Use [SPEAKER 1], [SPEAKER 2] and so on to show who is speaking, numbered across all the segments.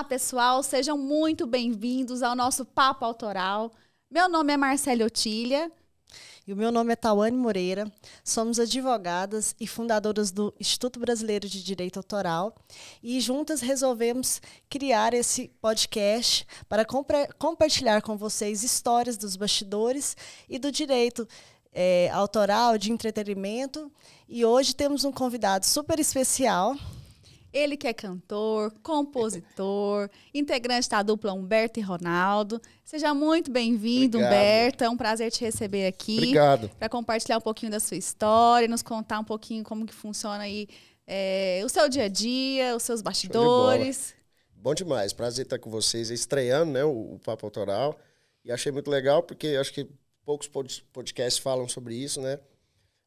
[SPEAKER 1] Olá, pessoal, sejam muito bem-vindos ao nosso Papo Autoral. Meu nome é Marcele Otília.
[SPEAKER 2] E o meu nome é Tawane Moreira. Somos advogadas e fundadoras do Instituto Brasileiro de Direito Autoral. E juntas resolvemos criar esse podcast para compartilhar com vocês histórias dos bastidores e do direito autoral, de entretenimento. E hoje temos um convidado super especial.
[SPEAKER 1] Ele que é cantor, compositor, integrante da dupla Humberto e Ronaldo. Seja muito bem-vindo, Humberto. É um prazer te receber aqui.
[SPEAKER 3] Obrigado.
[SPEAKER 1] Para compartilhar um pouquinho da sua história, nos contar um pouquinho como que funciona aí o seu dia a dia, os seus bastidores.
[SPEAKER 3] Bom demais. Prazer estar com vocês, estreando, né, o Papo Autoral. E achei muito legal, porque acho que poucos podcasts falam sobre isso, né?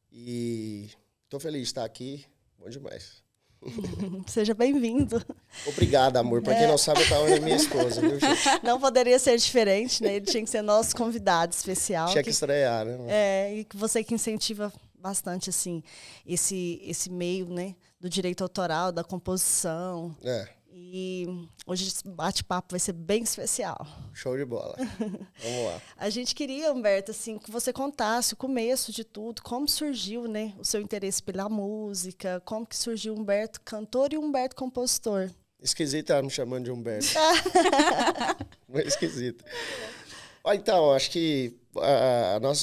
[SPEAKER 3] E estou feliz de estar aqui. Bom demais.
[SPEAKER 2] Seja bem-vindo.
[SPEAKER 3] Obrigado, amor. Para quem não sabe, eu tava minha esposa, viu, gente?
[SPEAKER 2] Não poderia ser diferente, né? Ele tinha que ser nosso convidado especial.
[SPEAKER 3] Tinha que estrear, né?
[SPEAKER 2] E você que incentiva bastante, assim, esse meio, né? Do direito autoral, da composição. E hoje esse bate-papo vai ser bem especial.
[SPEAKER 3] Show de bola. Vamos lá.
[SPEAKER 2] A gente queria, Humberto, assim, que você contasse o começo de tudo, como surgiu, né, o seu interesse pela música, como que surgiu o Humberto cantor e o Humberto compositor.
[SPEAKER 3] Esquisito ela me chamando de Humberto. Não é esquisito. Então, acho que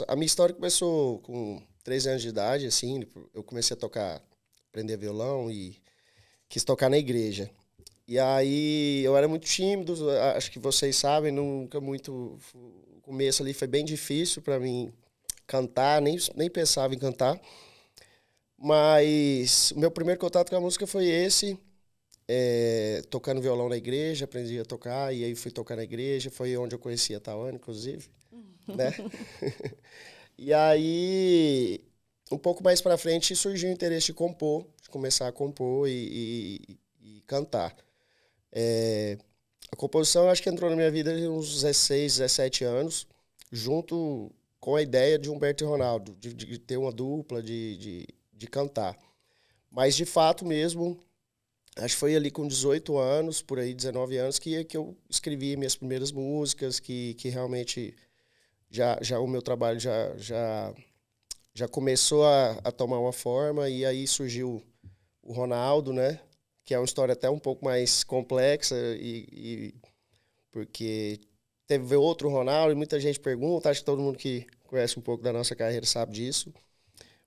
[SPEAKER 3] a minha história começou com 13 anos de idade, assim, eu comecei a aprender violão e quis tocar na igreja. E aí eu era muito tímido, acho que vocês sabem, nunca muito... O começo ali foi bem difícil para mim cantar, nem pensava em cantar. Mas o meu primeiro contato com a música foi esse, tocando violão na igreja, aprendi a tocar, e aí fui tocar na igreja, foi onde eu conheci a Tawane, inclusive, né? E aí, um pouco mais para frente, surgiu o interesse de compor, de começar a compor e cantar. A composição, acho que entrou na minha vida uns 16, 17 anos, junto com a ideia de Humberto e Ronaldo, de ter uma dupla, de cantar. Mas, de fato mesmo, acho que foi ali com 18 anos, por aí, 19 anos, que eu escrevi minhas primeiras músicas, que realmente já o meu trabalho já começou a tomar uma forma, e aí surgiu o Ronaldo, né? Que é uma história até um pouco mais complexa, porque teve outro Ronaldo e muita gente pergunta, acho que todo mundo que conhece um pouco da nossa carreira sabe disso.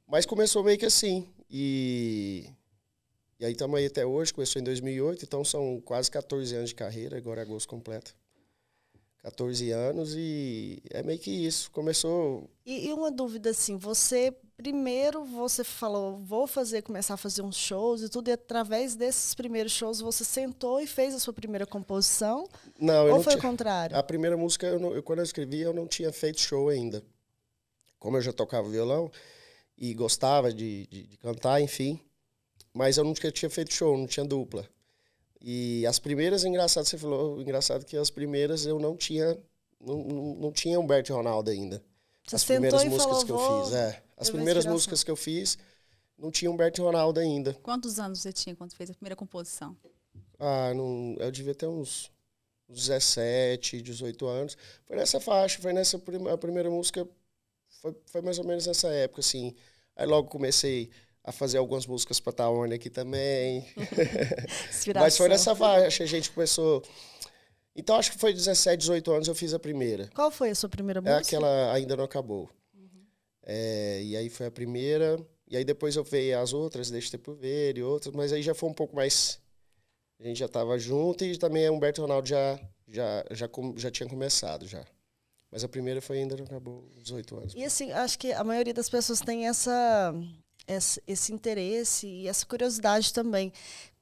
[SPEAKER 3] Mas começou meio que assim, e aí estamos aí até hoje, começou em 2008, então são quase 14 anos de carreira, agora é agosto completo. 14 anos e é meio que isso, começou...
[SPEAKER 2] E uma dúvida assim, primeiro você falou, começar a fazer uns shows e tudo, e através desses primeiros shows você sentou e fez a sua primeira composição?
[SPEAKER 3] Não,
[SPEAKER 2] ou foi o contrário?
[SPEAKER 3] A primeira música, quando eu escrevi, eu não tinha feito show ainda. Como eu já tocava violão e gostava de cantar, enfim, mas eu nunca tinha feito show, não tinha dupla. E as primeiras, você falou, engraçado que as primeiras eu não tinha Humberto e Ronaldo ainda.
[SPEAKER 2] Você
[SPEAKER 3] as primeiras
[SPEAKER 2] músicas
[SPEAKER 3] falou, que eu fiz, as primeiras músicas que eu fiz não tinha Humberto e Ronaldo ainda.
[SPEAKER 1] Quantos anos você tinha quando fez a primeira composição?
[SPEAKER 3] Eu devia ter uns 17, 18 anos. Foi nessa faixa, a primeira música foi mais ou menos nessa época, assim. Aí logo comecei a fazer algumas músicas para Tawane aqui também. Mas foi nessa faixa, a gente começou... Então, acho que foi 17, 18 anos eu fiz a primeira.
[SPEAKER 2] Qual foi a sua primeira música?
[SPEAKER 3] É aquela Ainda Não Acabou. E aí foi a primeira, e aí depois eu veio as outras, Deixa Ter Por Ver e outras, mas aí já foi um pouco mais... A gente já estava junto e também Humberto e Ronaldo já tinha começado já. Mas a primeira foi Ainda Não Acabou, 18 anos.
[SPEAKER 2] E assim, acho que a maioria das pessoas tem esse interesse e essa curiosidade também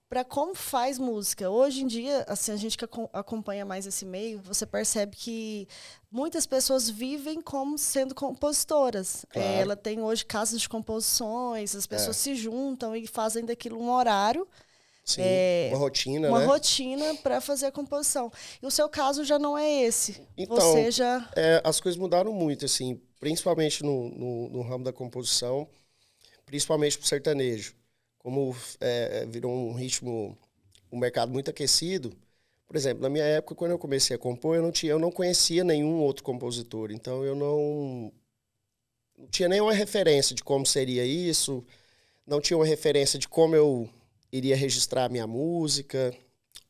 [SPEAKER 2] para como faz música. Hoje em dia, assim, a gente que acompanha mais esse meio, você percebe que muitas pessoas vivem como sendo compositoras.
[SPEAKER 3] Claro.
[SPEAKER 2] Ela tem hoje casas de composições, as pessoas se juntam e fazem daquilo um horário.
[SPEAKER 3] Sim, uma rotina,
[SPEAKER 2] uma
[SPEAKER 3] né?
[SPEAKER 2] rotina para fazer a composição. E o seu caso já não é esse.
[SPEAKER 3] Então,
[SPEAKER 2] você já...
[SPEAKER 3] as coisas mudaram muito, assim, principalmente no ramo da composição, principalmente pro sertanejo. Como virou um ritmo, um mercado muito aquecido, Por exemplo, na minha época, quando eu comecei a compor, eu não conhecia nenhum outro compositor. Então, eu não tinha nenhuma referência de como seria isso, não tinha uma referência de como eu iria registrar a minha música,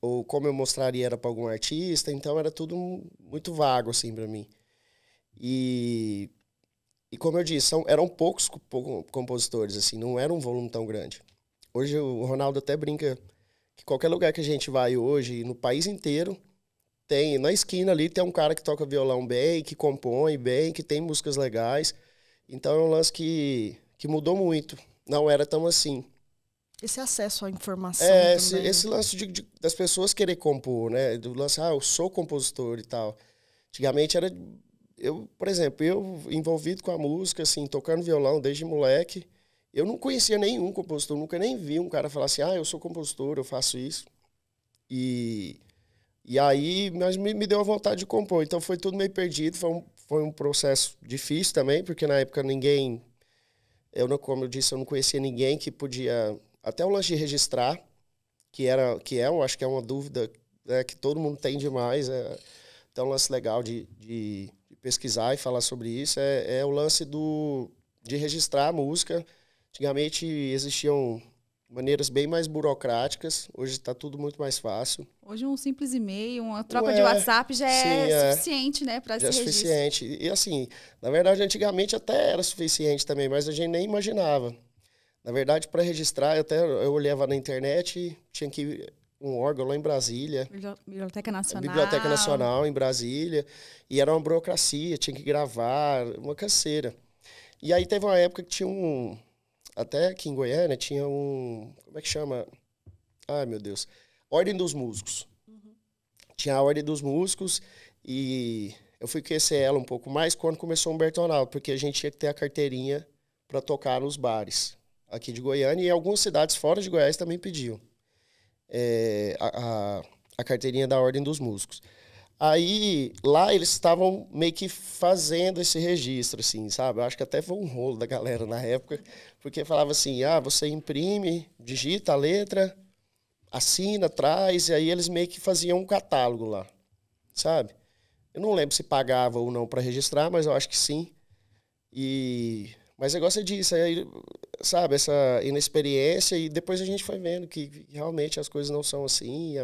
[SPEAKER 3] ou como eu mostraria era para algum artista. Então, era tudo muito vago, assim, para mim. E como eu disse, eram poucos compositores, assim, não era um volume tão grande. Hoje, o Ronaldo até brinca que qualquer lugar que a gente vai hoje, no país inteiro, na esquina ali tem um cara que toca violão bem, que compõe bem, que tem músicas legais. Então é um lance que mudou muito. Não era tão assim.
[SPEAKER 2] Esse acesso à informação também.
[SPEAKER 3] Esse lance das pessoas querer compor, né? Do lance, eu sou compositor e tal. Antigamente era... por exemplo, eu envolvido com a música, assim, tocando violão desde moleque, eu não conhecia nenhum compositor, nunca nem vi um cara falar assim, eu sou compositor, eu faço isso. E aí, mas me deu a vontade de compor. Então foi tudo meio perdido, foi um processo difícil também, porque na época como eu disse, eu não conhecia ninguém que podia, até o lance de registrar, eu acho que é uma dúvida, né, que todo mundo tem demais, então um lance legal de pesquisar e falar sobre isso, é o lance de registrar a música. Antigamente existiam maneiras bem mais burocráticas, hoje está tudo muito mais fácil.
[SPEAKER 1] Hoje um simples e-mail, uma troca de WhatsApp já é suficiente, né, para esse registro. Já é suficiente.
[SPEAKER 3] E assim, na verdade, antigamente até era suficiente também, mas a gente nem imaginava. Na verdade, para registrar, eu olhava na internet, tinha que ir um órgão lá em Brasília.
[SPEAKER 1] Biblioteca Nacional.
[SPEAKER 3] Biblioteca Nacional em Brasília. E era uma burocracia, tinha que gravar, uma canseira. E aí teve uma época que tinha até aqui em Goiânia tinha como é que chama? Ai, meu Deus. Ordem dos Músicos. Uhum. Tinha a Ordem dos Músicos e eu fui conhecer ela um pouco mais quando começou o Humberto Ronaldo, porque a gente tinha que ter a carteirinha para tocar nos bares aqui de Goiânia e algumas cidades fora de Goiás também pediam a carteirinha da Ordem dos Músicos. Aí, lá eles estavam meio que fazendo esse registro, assim, sabe? Eu acho que até foi um rolo da galera na época, porque falava assim, você imprime, digita a letra, assina, traz, e aí eles meio que faziam um catálogo lá, sabe? Eu não lembro se pagava ou não para registrar, mas eu acho que sim. Mas o negócio é disso, aí, sabe? Essa inexperiência, e depois a gente foi vendo que realmente as coisas não são assim,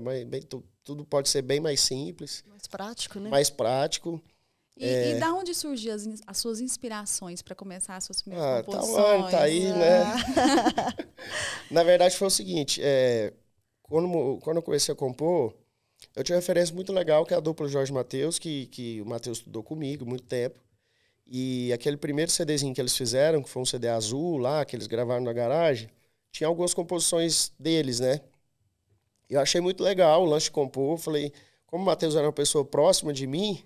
[SPEAKER 3] tudo pode ser bem mais simples.
[SPEAKER 2] Mais prático, né?
[SPEAKER 3] Mais prático.
[SPEAKER 1] E da onde surgiam as suas inspirações para começar as suas primeiras composições?
[SPEAKER 3] Tá aí, né? Na verdade, foi o seguinte, quando eu comecei a compor, eu tinha uma referência muito legal, que é a dupla Jorge Mateus, que o Mateus estudou comigo muito tempo. E aquele primeiro CDzinho que eles fizeram, que foi um CD azul lá, que eles gravaram na garagem, tinha algumas composições deles, né? Eu achei muito legal o lance de compor. Falei, como o Mateus era uma pessoa próxima de mim,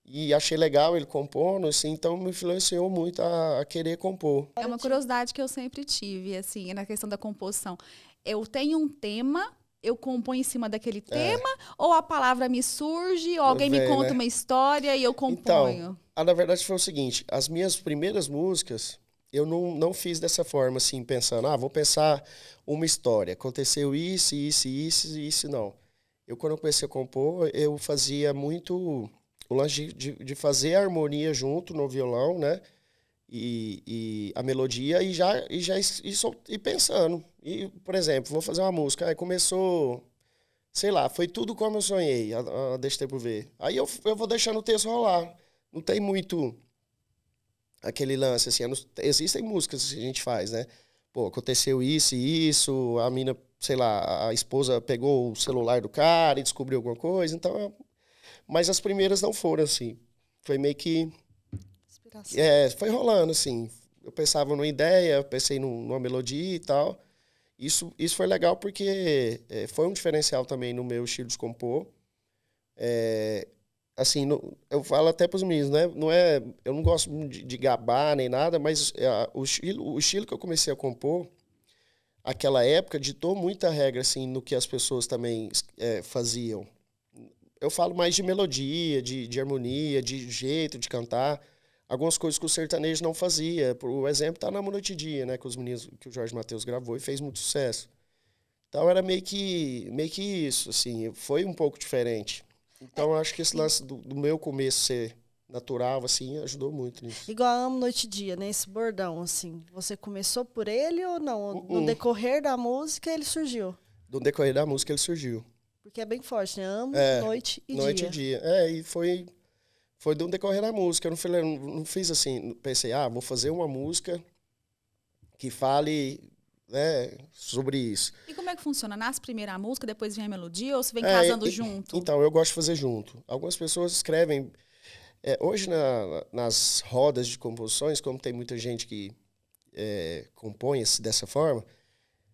[SPEAKER 3] e achei legal ele compondo, assim, então me influenciou muito a querer compor.
[SPEAKER 1] É uma curiosidade que eu sempre tive, assim, na questão da composição. Eu tenho um tema, eu componho em cima daquele tema, ou a palavra me surge, ou alguém me conta uma história e eu componho?
[SPEAKER 3] Então, na verdade foi o seguinte, as minhas primeiras músicas, eu não fiz dessa forma, assim, pensando, vou pensar uma história, aconteceu isso, não. Quando eu comecei a compor, eu fazia muito o lance de fazer a harmonia junto no violão, né? E a melodia, e pensando. E, por exemplo, vou fazer uma música, aí começou, sei lá, foi tudo como eu sonhei, deixa tempo ver. Aí eu vou deixando o texto rolar. Não tem muito aquele lance, assim, existem músicas que a gente faz, né? Pô, aconteceu isso e isso, a mina, sei lá, a esposa pegou o celular do cara e descobriu alguma coisa, então... Mas as primeiras não foram, assim. Foi meio que... Inspiração. Foi rolando, assim. Eu pensava numa ideia, pensei numa melodia e tal. Isso foi legal porque foi um diferencial também no meu estilo de compor. Assim, eu falo até para os meninos, né? Eu não gosto de gabar nem nada, mas o estilo que eu comecei a compor, aquela época, ditou muita regra, assim, no que as pessoas também faziam. Eu falo mais de melodia, de harmonia, de jeito de cantar. Algumas coisas que o sertanejo não fazia. Por exemplo, tá na Noite e Dia, né? Com os meninos que o Jorge Mateus gravou e fez muito sucesso. Então era meio que isso, assim, foi um pouco diferente. Então eu acho que esse lance do meu começo ser natural, assim, ajudou muito nisso.
[SPEAKER 2] Igual a Amo Noite e Dia, né? Esse bordão, assim. Você começou por ele ou não? No decorrer da música ele surgiu?
[SPEAKER 3] No decorrer da música ele surgiu.
[SPEAKER 2] Porque é bem forte, né? Amo, noite e dia.
[SPEAKER 3] Noite e dia. E foi do decorrer da música. Eu não fiz assim, pensei, vou fazer uma música que fale, né, sobre isso.
[SPEAKER 1] E como é que funciona? Nasce primeiro a música, depois vem a melodia, ou você vem casando junto?
[SPEAKER 3] Então, eu gosto de fazer junto. Algumas pessoas escrevem... hoje, nas rodas de composições, como tem muita gente que compõe dessa forma,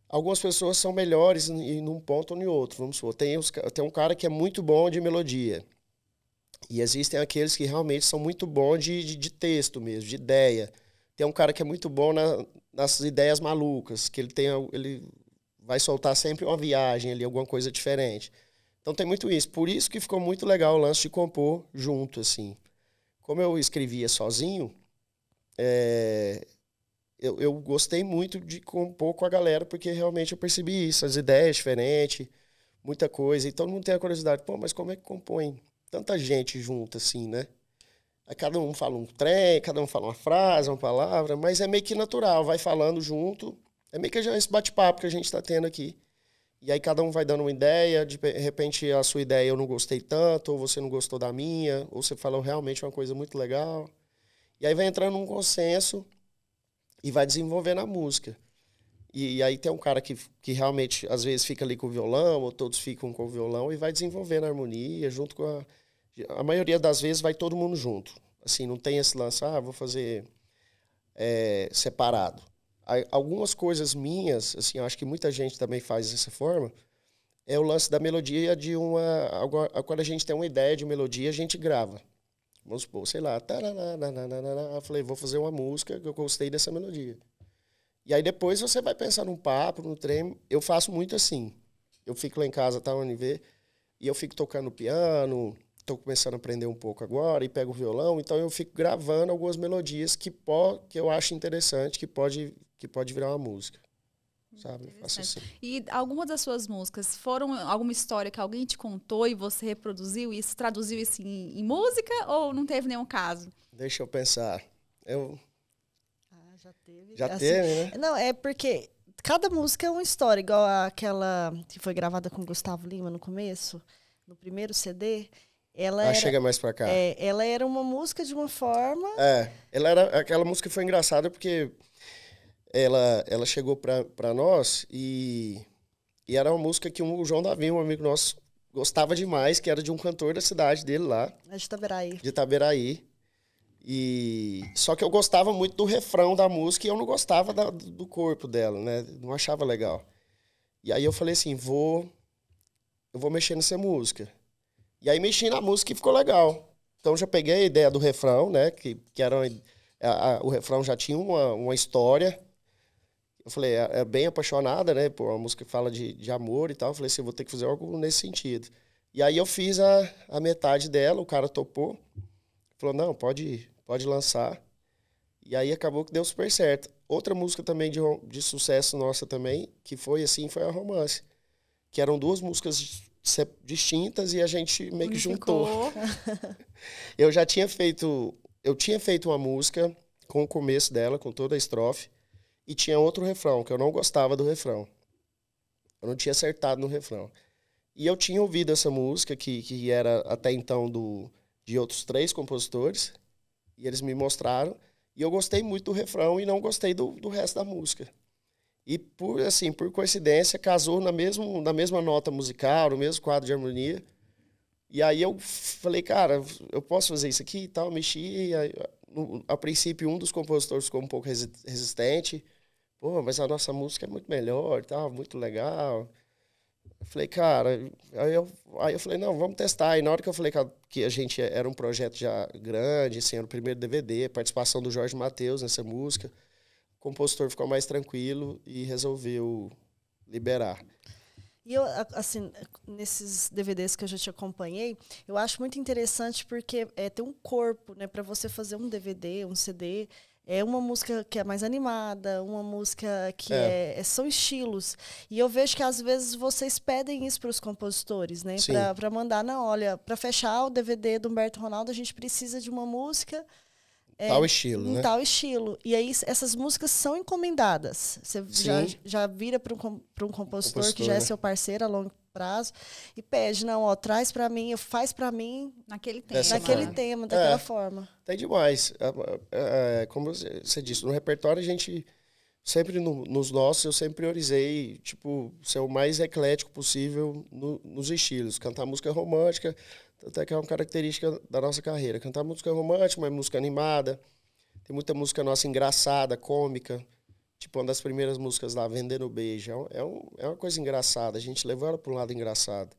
[SPEAKER 3] algumas pessoas são melhores em um ponto ou em outro. Vamos supor, tem um cara que é muito bom de melodia. E existem aqueles que realmente são muito bons de texto mesmo, de ideia. Tem um cara que é muito bom nas ideias malucas, que ele vai soltar sempre uma viagem ali, alguma coisa diferente. Então tem muito isso. Por isso que ficou muito legal o lance de compor junto, assim. Como eu escrevia sozinho, eu gostei muito de compor com a galera, porque realmente eu percebi isso, as ideias diferentes, muita coisa. E todo mundo tem a curiosidade, mas como é que compõe tanta gente junto, assim, né? Aí cada um fala um trem, cada um fala uma frase, uma palavra, mas é meio que natural, vai falando junto. É meio que esse bate-papo que a gente está tendo aqui. E aí cada um vai dando uma ideia, de repente a sua ideia eu não gostei tanto, ou você não gostou da minha, ou você falou realmente uma coisa muito legal. E aí vai entrando num consenso e vai desenvolvendo a música. E aí tem um cara que realmente, às vezes, fica ali com o violão, ou todos ficam com o violão, e vai desenvolvendo a harmonia junto com a maioria das vezes vai todo mundo junto. Assim, não tem esse lance, vou fazer separado. Algumas coisas minhas, assim, eu acho que muita gente também faz dessa forma, é o lance da melodia quando a gente tem uma ideia de melodia, a gente grava. Vamos supor, sei lá, eu falei, vou fazer uma música que eu gostei dessa melodia. E aí depois você vai pensar num papo, no trem. Eu faço muito assim. Eu fico lá em casa, tá, UNV, e eu fico tocando piano, estou começando a aprender um pouco agora, e pego o violão, então eu fico gravando algumas melodias que eu acho interessante, que pode virar uma música. Sabe? Eu faço assim.
[SPEAKER 1] E algumas das suas músicas foram alguma história que alguém te contou e você reproduziu e traduziu isso em música, ou não teve nenhum caso?
[SPEAKER 3] Deixa eu pensar.
[SPEAKER 2] Já teve.
[SPEAKER 3] Já teve, né?
[SPEAKER 2] Não, é porque cada música é uma história, igual aquela que foi gravada com Gustavo Lima no começo, no primeiro CD.
[SPEAKER 3] Chega mais pra cá.
[SPEAKER 2] Ela era uma música de uma forma...
[SPEAKER 3] Aquela música foi engraçada porque ela chegou pra nós e era uma música que o João Davi, um amigo nosso, gostava demais, que era de um cantor da cidade dele lá.
[SPEAKER 2] De Itaberaí.
[SPEAKER 3] De Itaberaí. Só que eu gostava muito do refrão da música e eu não gostava do corpo dela, né? Não achava legal. E aí eu falei assim, eu vou mexer nessa música. E aí mexi na música e ficou legal. Então já peguei a ideia do refrão, né? Que era o refrão já tinha uma história. Eu falei, é bem apaixonada, né? Pô, a música fala de amor e tal. Eu falei assim, vou ter que fazer algo nesse sentido. E aí eu fiz a metade dela, o cara topou. Falou, não, pode lançar. E aí acabou que deu super certo. Outra música também de sucesso nossa também, que foi a Romance. Que eram duas músicas distintas e a gente meio que juntou. Eu tinha feito uma música com o começo dela, com toda a estrofe, e tinha outro refrão, que eu não gostava do refrão. Eu não tinha acertado no refrão. E eu tinha ouvido essa música, que era até então de outros 3 compositores, e eles me mostraram, e eu gostei muito do refrão e não gostei do resto da música. E, por coincidência, casou na mesma nota musical, no mesmo quadro de harmonia. E aí eu falei, cara, eu posso fazer isso aqui e tal, mexi. E aí, a princípio, um dos compositores ficou um pouco resistente. Pô, mas a nossa música é muito melhor e tal, muito legal. Eu falei, cara... Aí eu falei, não, vamos testar. E na hora que eu falei que a gente era um projeto já grande, assim, era o primeiro DVD, participação do Jorge Mateus nessa música, o compositor ficou mais tranquilo e resolveu liberar.
[SPEAKER 2] E eu, assim, nesses DVDs que eu já te acompanhei, eu acho muito interessante porque tem um corpo, né, para você fazer um DVD, um CD, É uma música que é mais animada, uma música que são estilos. E eu vejo que às vezes vocês pedem isso para os compositores, né? Para mandar, não, olha, para fechar o DVD do Humberto Ronaldo, a gente precisa de uma música
[SPEAKER 3] tal estilo, né?
[SPEAKER 2] Tal estilo. E aí essas músicas são encomendadas. Você já vira para um compositor que já é seu parceiro a longo prazo e pede, não, ó, traz para mim, faz para mim
[SPEAKER 1] naquele tema,
[SPEAKER 2] daquela forma.
[SPEAKER 3] Tá demais. Como você disse, no repertório a gente sempre nos nossos eu sempre priorizei, tipo, ser o mais eclético possível nos estilos, cantar música romântica, até que é uma característica da nossa carreira, cantar música romântica, mas música animada. Tem muita música nossa engraçada, cômica. Tipo, uma das primeiras músicas lá, Vendendo Beijo. É uma coisa engraçada. A gente levou ela para um lado engraçado.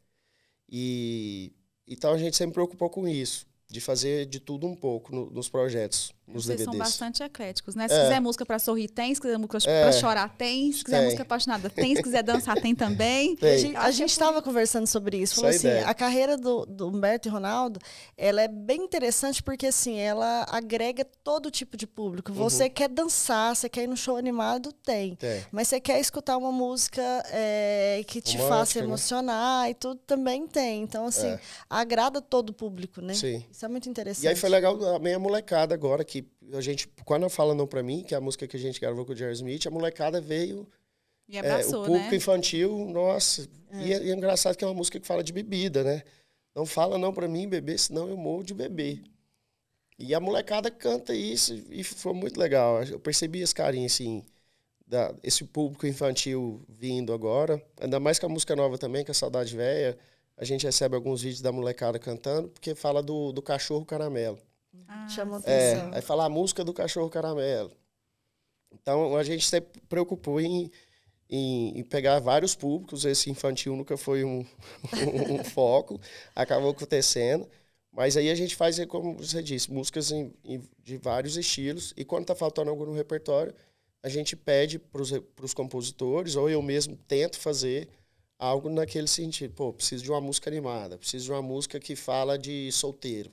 [SPEAKER 3] Então a gente sempre preocupou com isso. De fazer de tudo um pouco nos projetos, nos
[SPEAKER 1] Vocês
[SPEAKER 3] DVDs.
[SPEAKER 1] São bastante ecléticos, né? Se quiser música para sorrir, tem. Se quiser música para chorar, tem. Se quiser música apaixonada, tem. Se quiser dançar, tem também.
[SPEAKER 3] Tem.
[SPEAKER 2] A gente estava conversando sobre isso. Falou assim, a carreira do Humberto e Ronaldo, ela é bem interessante porque, assim, ela agrega todo tipo de público. Você quer dançar, você quer ir no show animado, tem. Mas você quer escutar uma música que te faça emocionar, né? E tudo, também tem. Então, assim, agrada todo o público, né?
[SPEAKER 3] Sim.
[SPEAKER 2] Isso é muito interessante.
[SPEAKER 3] E aí foi legal também a molecada agora, que a gente, quando Fala Não Pra Mim, que é a música que a gente gravou com o Jerry Smith, a molecada veio...
[SPEAKER 1] E abraçou,
[SPEAKER 3] o público
[SPEAKER 1] né?
[SPEAKER 3] Infantil, nossa. E é engraçado que é uma música que fala de bebida, né? Não fala não pra mim beber, senão eu morro de beber. E a molecada canta isso e foi muito legal. Eu percebi esse carinho, assim, esse público infantil vindo agora. Ainda mais com a música nova também, que é Saudade Véia. A gente recebe alguns vídeos da molecada cantando, porque fala do cachorro caramelo.
[SPEAKER 2] Chama atenção.
[SPEAKER 3] Aí fala a música do cachorro caramelo. Então, a gente sempre preocupou em pegar vários públicos. Esse infantil nunca foi um foco, acabou acontecendo. Mas aí a gente faz, como você disse, músicas de vários estilos. E quando está faltando algo no repertório, a gente pede para os compositores, ou eu mesmo tento fazer algo naquele sentido. Pô, preciso de uma música animada, preciso de uma música que fala de solteiro,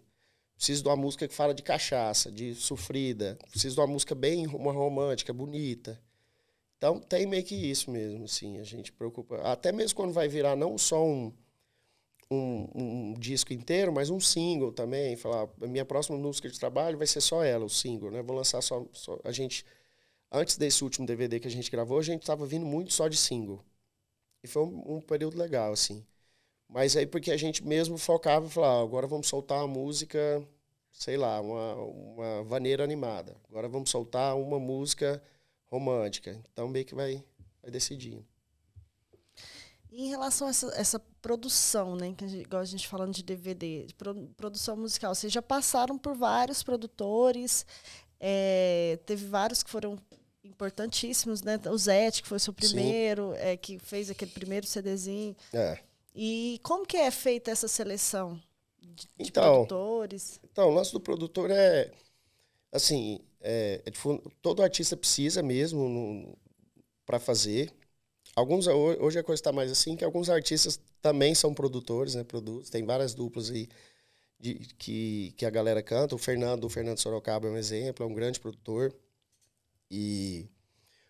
[SPEAKER 3] preciso de uma música que fala de cachaça, de sofrida, preciso de uma música uma romântica, bonita. Então, tem meio que isso mesmo, assim, a gente preocupa. Até mesmo quando vai virar não só um disco inteiro, mas um single também. Falar, a minha próxima música de trabalho vai ser só ela, o single, né? Vou lançar só a gente... Antes desse último DVD que a gente gravou, a gente estava vindo muito só de single. E foi um período legal, assim. Mas aí porque a gente mesmo focava e falava, agora vamos soltar uma música, sei lá, uma vaneira animada. Agora vamos soltar uma música romântica. Então meio que vai decidindo.
[SPEAKER 2] E em relação a essa produção, né, que igual a gente falando de DVD, de produção musical, vocês já passaram por vários produtores, teve vários que foram importantíssimos, né? O Zete, que foi o seu primeiro, que fez aquele primeiro CDzinho. E como que é feita essa seleção de produtores?
[SPEAKER 3] Então, o lance do produtor assim, todo artista precisa mesmo para fazer. Hoje a coisa está mais assim, que alguns artistas também são produtores, né? Tem várias duplas aí que a galera canta. O Fernando Sorocaba é um exemplo, é um grande produtor.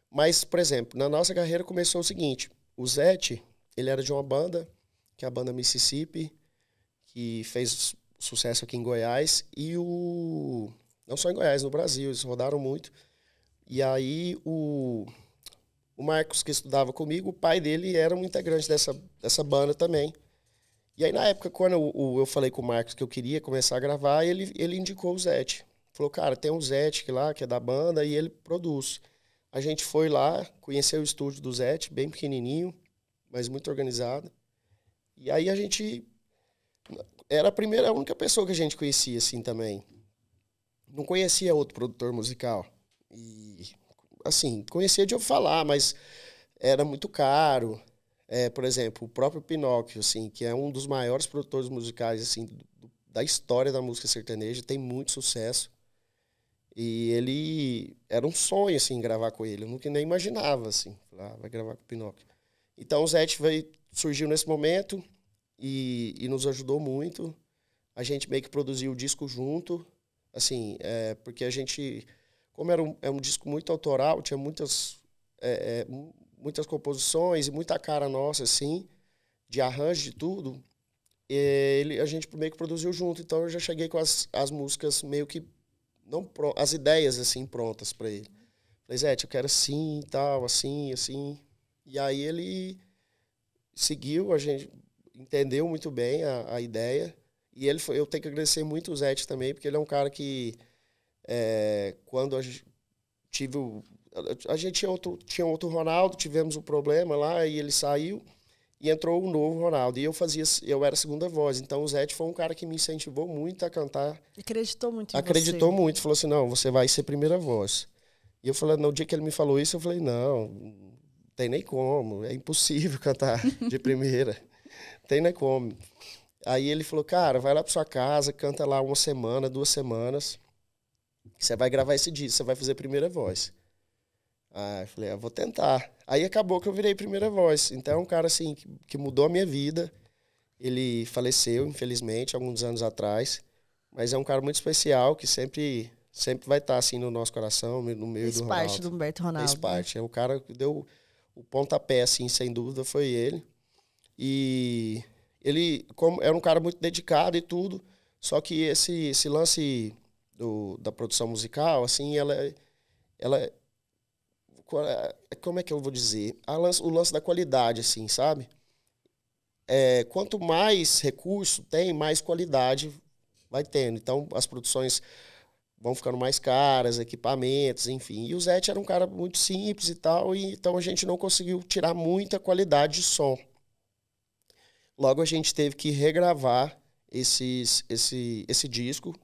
[SPEAKER 3] Mas, por exemplo, na nossa carreira começou o seguinte: o Zete, ele era de uma banda, que é a banda Mississippi, que fez sucesso aqui em Goiás, não só em Goiás, no Brasil, eles rodaram muito. E aí o Marcos, que estudava comigo, o pai dele era um integrante dessa banda também. E aí, na época, quando eu falei com o Marcos que eu queria começar a gravar, ele indicou o Zete. Falou, cara, tem um Zete lá, que é da banda, e ele produz. A gente foi lá, conheceu o estúdio do Zete, bem pequenininho, mas muito organizado. E aí a gente... Era a única pessoa que a gente conhecia, assim, também. Não conhecia outro produtor musical. E, assim, conhecia de eu falar, mas era muito caro. Por exemplo, o próprio Pinóquio, assim, que é um dos maiores produtores musicais, assim, da história da música sertaneja, tem muito sucesso. E ele... Era um sonho, assim, gravar com ele. Eu nunca nem imaginava, assim. Vai gravar com o Pinóquio. Então, o Zete surgiu nesse momento e nos ajudou muito. A gente meio que produziu o disco junto. Assim, porque como é um disco muito autoral, tinha muitas composições e muita cara nossa, assim, de arranjo, de tudo, a gente meio que produziu junto. Então eu já cheguei com as músicas meio que, as ideias, assim, prontas para ele. Falei, Zé, eu quero assim, tal, assim, assim. E aí ele seguiu, a gente entendeu muito bem a ideia. E eu tenho que agradecer muito o Zé também, porque ele é um cara que, quando a gente tinha outro Ronaldo, tivemos um problema lá, e ele saiu, e entrou o novo Ronaldo. E eu era a segunda voz. Então o Zé foi um cara que me incentivou muito a cantar.
[SPEAKER 2] Acreditou muito em
[SPEAKER 3] Acreditou muito. Falou assim, não, você vai ser primeira voz. E eu falei, no dia que ele me falou isso, eu falei, não tem nem como. É impossível cantar de primeira. Tem nem como. Aí ele falou, cara, vai lá pra sua casa, canta lá 1 semana, 2 semanas. Você vai gravar esse disco, você vai fazer primeira voz. Eu falei, vou tentar. Aí acabou que eu virei primeira voz. Então é um cara assim que mudou a minha vida. Ele faleceu, infelizmente, alguns anos atrás. Mas é um cara muito especial, que sempre vai estar assim no nosso coração, no meio do Ronaldo.
[SPEAKER 2] Fez parte do Humberto Ronaldo.
[SPEAKER 3] Fez parte. É o cara que deu o pontapé, assim, sem dúvida, foi ele. E ele era um cara muito dedicado e tudo, só que esse lance da produção musical, assim, ela como é que eu vou dizer? O lance da qualidade, assim, sabe? Quanto mais recurso tem, mais qualidade vai tendo. Então, as produções vão ficando mais caras, equipamentos, enfim. E o Zé era um cara muito simples e tal, e então a gente não conseguiu tirar muita qualidade de som. Logo, a gente teve que regravar esse disco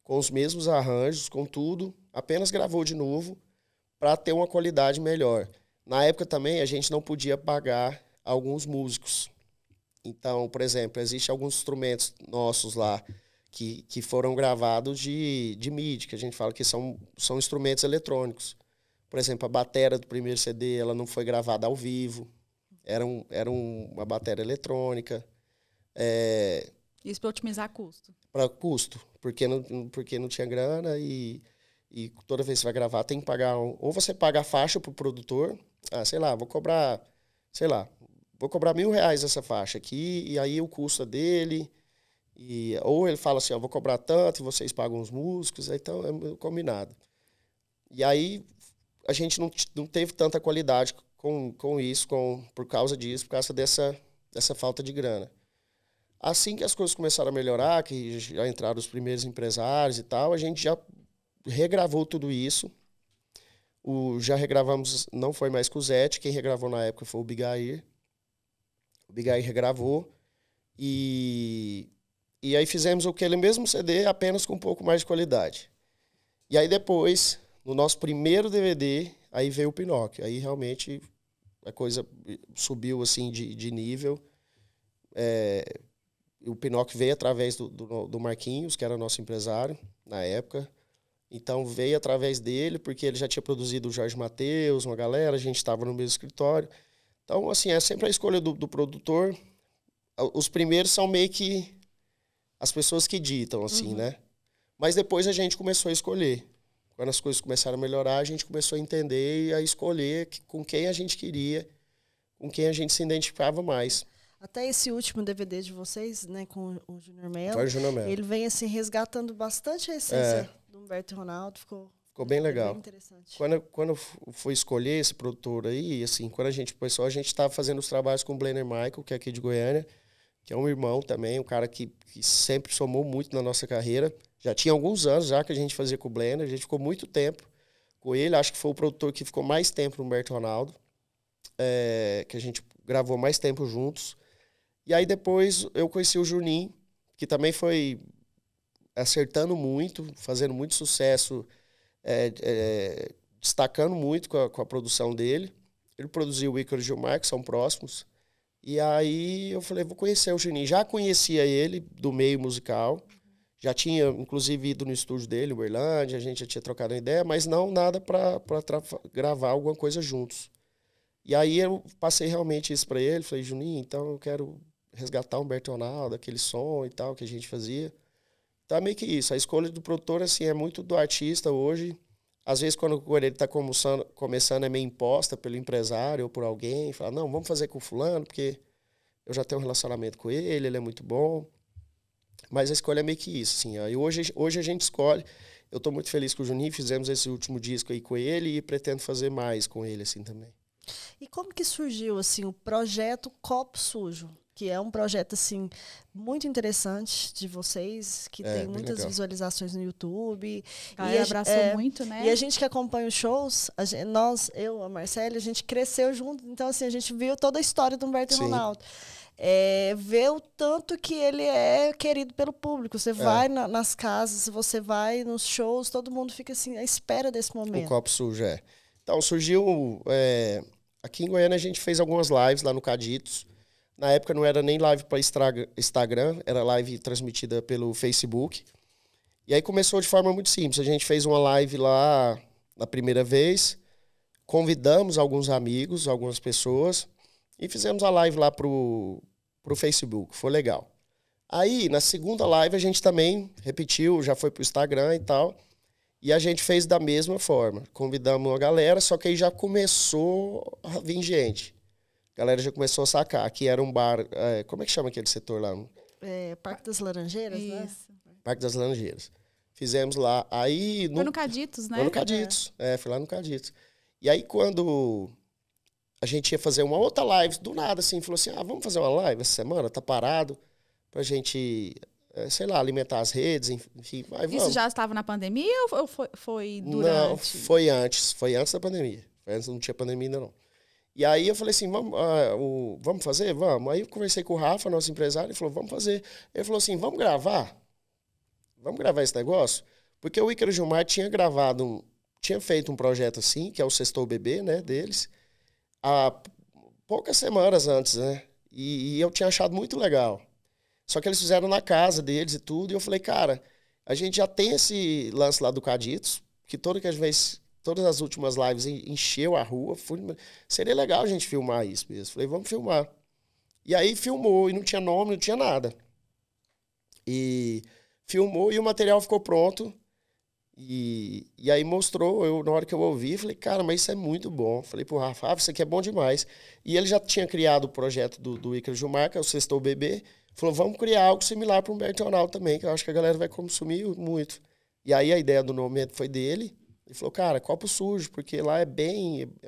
[SPEAKER 3] com os mesmos arranjos, com tudo. Apenas gravou de novo para ter uma qualidade melhor. Na época também, a gente não podia pagar alguns músicos. Então, por exemplo, existem alguns instrumentos nossos lá que foram gravados de MIDI, que a gente fala que são instrumentos eletrônicos. Por exemplo, a bateria do primeiro CD ela não foi gravada ao vivo. Era uma bateria eletrônica.
[SPEAKER 1] Isso para otimizar custo.
[SPEAKER 3] Para custo, porque não tinha grana e toda vez que você vai gravar tem que pagar... Ou você paga a faixa para o produtor, vou cobrar R$1.000 essa faixa aqui, e aí o custo é dele... ou ele fala assim, vou cobrar tanto e vocês pagam os músicos, então é combinado. E aí a gente não teve tanta qualidade com isso, por causa disso, por causa dessa falta de grana. Assim que as coisas começaram a melhorar, que já entraram os primeiros empresários e tal, a gente já regravou tudo isso. Já regravamos, não foi mais com o Zé, quem regravou na época foi o Bigair. O Bigair regravou e aí fizemos aquele mesmo CD, apenas com um pouco mais de qualidade. E aí depois, no nosso primeiro DVD, aí veio o Pinóquio. Aí realmente a coisa subiu assim de nível. O Pinóquio veio através do Marquinhos, que era nosso empresário na época. Então veio através dele, porque ele já tinha produzido o Jorge Mateus, uma galera, a gente estava no mesmo escritório. Então, assim, é sempre a escolha do produtor. Os primeiros são meio que as pessoas que ditam, assim, né? Mas depois a gente começou a escolher. Quando as coisas começaram a melhorar, a gente começou a entender e a escolher com quem a gente queria, com quem a gente se identificava mais.
[SPEAKER 2] Até esse último DVD de vocês, né, com o Júnior Melo,
[SPEAKER 3] Foi o Júnior Melo.
[SPEAKER 2] Ele vem assim resgatando bastante a essência do Humberto Ronaldo, ficou
[SPEAKER 3] bem legal.
[SPEAKER 2] Bem interessante.
[SPEAKER 3] Quando eu fui escolher esse produtor aí, assim, quando a gente estava fazendo os trabalhos com o Blenner Michael, que é aqui de Goiânia, que é um irmão também, um cara que sempre somou muito na nossa carreira. Já tinha alguns anos já que a gente fazia com o Blenner, a gente ficou muito tempo com ele, acho que foi o produtor que ficou mais tempo no Humberto Ronaldo, que a gente gravou mais tempo juntos. E aí depois eu conheci o Juninho, que também foi acertando muito, fazendo muito sucesso, destacando muito com a produção dele. Ele produziu o Ícaro e Gilmar, que são próximos. E aí eu falei, vou conhecer o Juninho. Já conhecia ele do meio musical, já tinha inclusive ido no estúdio dele, o Uberlândia, a gente já tinha trocado uma ideia, mas não nada para gravar alguma coisa juntos. E aí eu passei realmente isso para ele, falei, Juninho, então eu quero resgatar o Humberto Ronaldo, aquele som e tal que a gente fazia. Então é meio que isso, a escolha do produtor assim, é muito do artista hoje. Às vezes, quando ele está começando, é meio imposta pelo empresário ou por alguém. Fala, não, vamos fazer com o fulano, porque eu já tenho um relacionamento com ele é muito bom. Mas a escolha é meio que isso, assim. E hoje a gente escolhe. Eu estou muito feliz com o Juninho, fizemos esse último disco aí com ele e pretendo fazer mais com ele, assim, também.
[SPEAKER 2] E como que surgiu, assim, o projeto Copo Sujo? Que é um projeto, assim, muito interessante de vocês, que tem muitas visualizações no YouTube.
[SPEAKER 1] E abraçou muito, né?
[SPEAKER 2] E a gente que acompanha os shows, eu, a Marcele, a gente cresceu junto. Então, assim, a gente viu toda a história do Humberto e Ronaldo. Vê o tanto que ele é querido pelo público. Você vai nas casas, você vai nos shows, todo mundo fica, assim, à espera desse momento.
[SPEAKER 3] O Copo Sujo, Então, surgiu... aqui em Goiânia, a gente fez algumas lives lá no Caditos. Na época não era nem live para Instagram, era live transmitida pelo Facebook. E aí começou de forma muito simples. A gente fez uma live lá na primeira vez, convidamos alguns amigos, algumas pessoas, e fizemos a live lá pro Facebook. Foi legal. Aí, na segunda live, a gente também repetiu, já foi pro Instagram e tal. E a gente fez da mesma forma. Convidamos uma galera, só que aí já começou a vir gente. A galera já começou a sacar. Aqui era um bar... como é que chama aquele setor lá?
[SPEAKER 2] Parque das Laranjeiras, né?
[SPEAKER 3] Parque das Laranjeiras. Fizemos lá. Aí,
[SPEAKER 1] foi no Caditos, né?
[SPEAKER 3] Foi no Caditos. Foi lá no Caditos. E aí, quando a gente ia fazer uma outra live, do nada, assim, falou assim, vamos fazer uma live essa semana? Tá parado pra gente... sei lá, alimentar as redes, enfim.
[SPEAKER 1] Isso já estava na pandemia ou foi durante?
[SPEAKER 3] Não, foi antes da pandemia. Antes não tinha pandemia ainda não. E aí eu falei assim, vamos fazer? Vamos. Aí eu conversei com o Rafa, nosso empresário, ele falou, vamos fazer. Ele falou assim, vamos gravar? Vamos gravar esse negócio? Porque o Ícaro Gilmar tinha feito um projeto assim, que é o Sextou Bebê, né, deles, há poucas semanas antes, né? E eu tinha achado muito legal. Só que eles fizeram na casa deles e tudo. E eu falei, cara, a gente já tem esse lance lá do Caditos, que todas as últimas lives encheu a rua. Seria legal a gente filmar isso mesmo. Falei, vamos filmar. E aí filmou, e não tinha nome, não tinha nada. E filmou e o material ficou pronto. E aí mostrou, na hora que eu ouvi, falei, cara, mas isso é muito bom. Falei pro Rafa, isso aqui é bom demais. E ele já tinha criado o projeto do Ícaro Gilmar, que é o Sextou Bebê. Falou, vamos criar algo similar para o Humberto e Ronaldo também, que eu acho que a galera vai consumir muito. E aí a ideia do nome foi dele. Ele falou, cara, Copo Sujo, porque lá é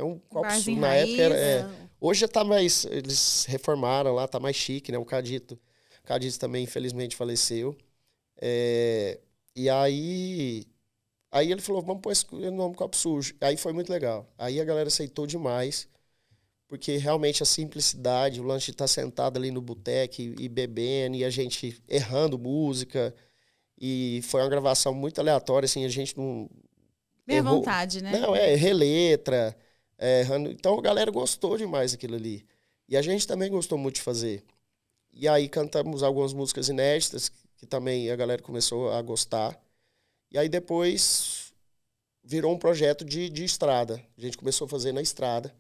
[SPEAKER 3] um copo sujo. Na época hoje já tá mais, eles reformaram lá, tá mais chique, né? O Caditos também, infelizmente, faleceu. E aí ele falou, vamos pôr esse nome Copo Sujo. Aí foi muito legal. Aí a galera aceitou demais. Porque realmente a simplicidade, o lance de estar sentado ali no boteco e bebendo, e a gente errando música. E foi uma gravação muito aleatória, assim, a gente não...
[SPEAKER 1] Bem à vontade, né?
[SPEAKER 3] Não, reletra. Então a galera gostou demais daquilo ali. E a gente também gostou muito de fazer. E aí cantamos algumas músicas inéditas, que também a galera começou a gostar. E aí depois virou um projeto de estrada. A gente começou a fazer na estrada.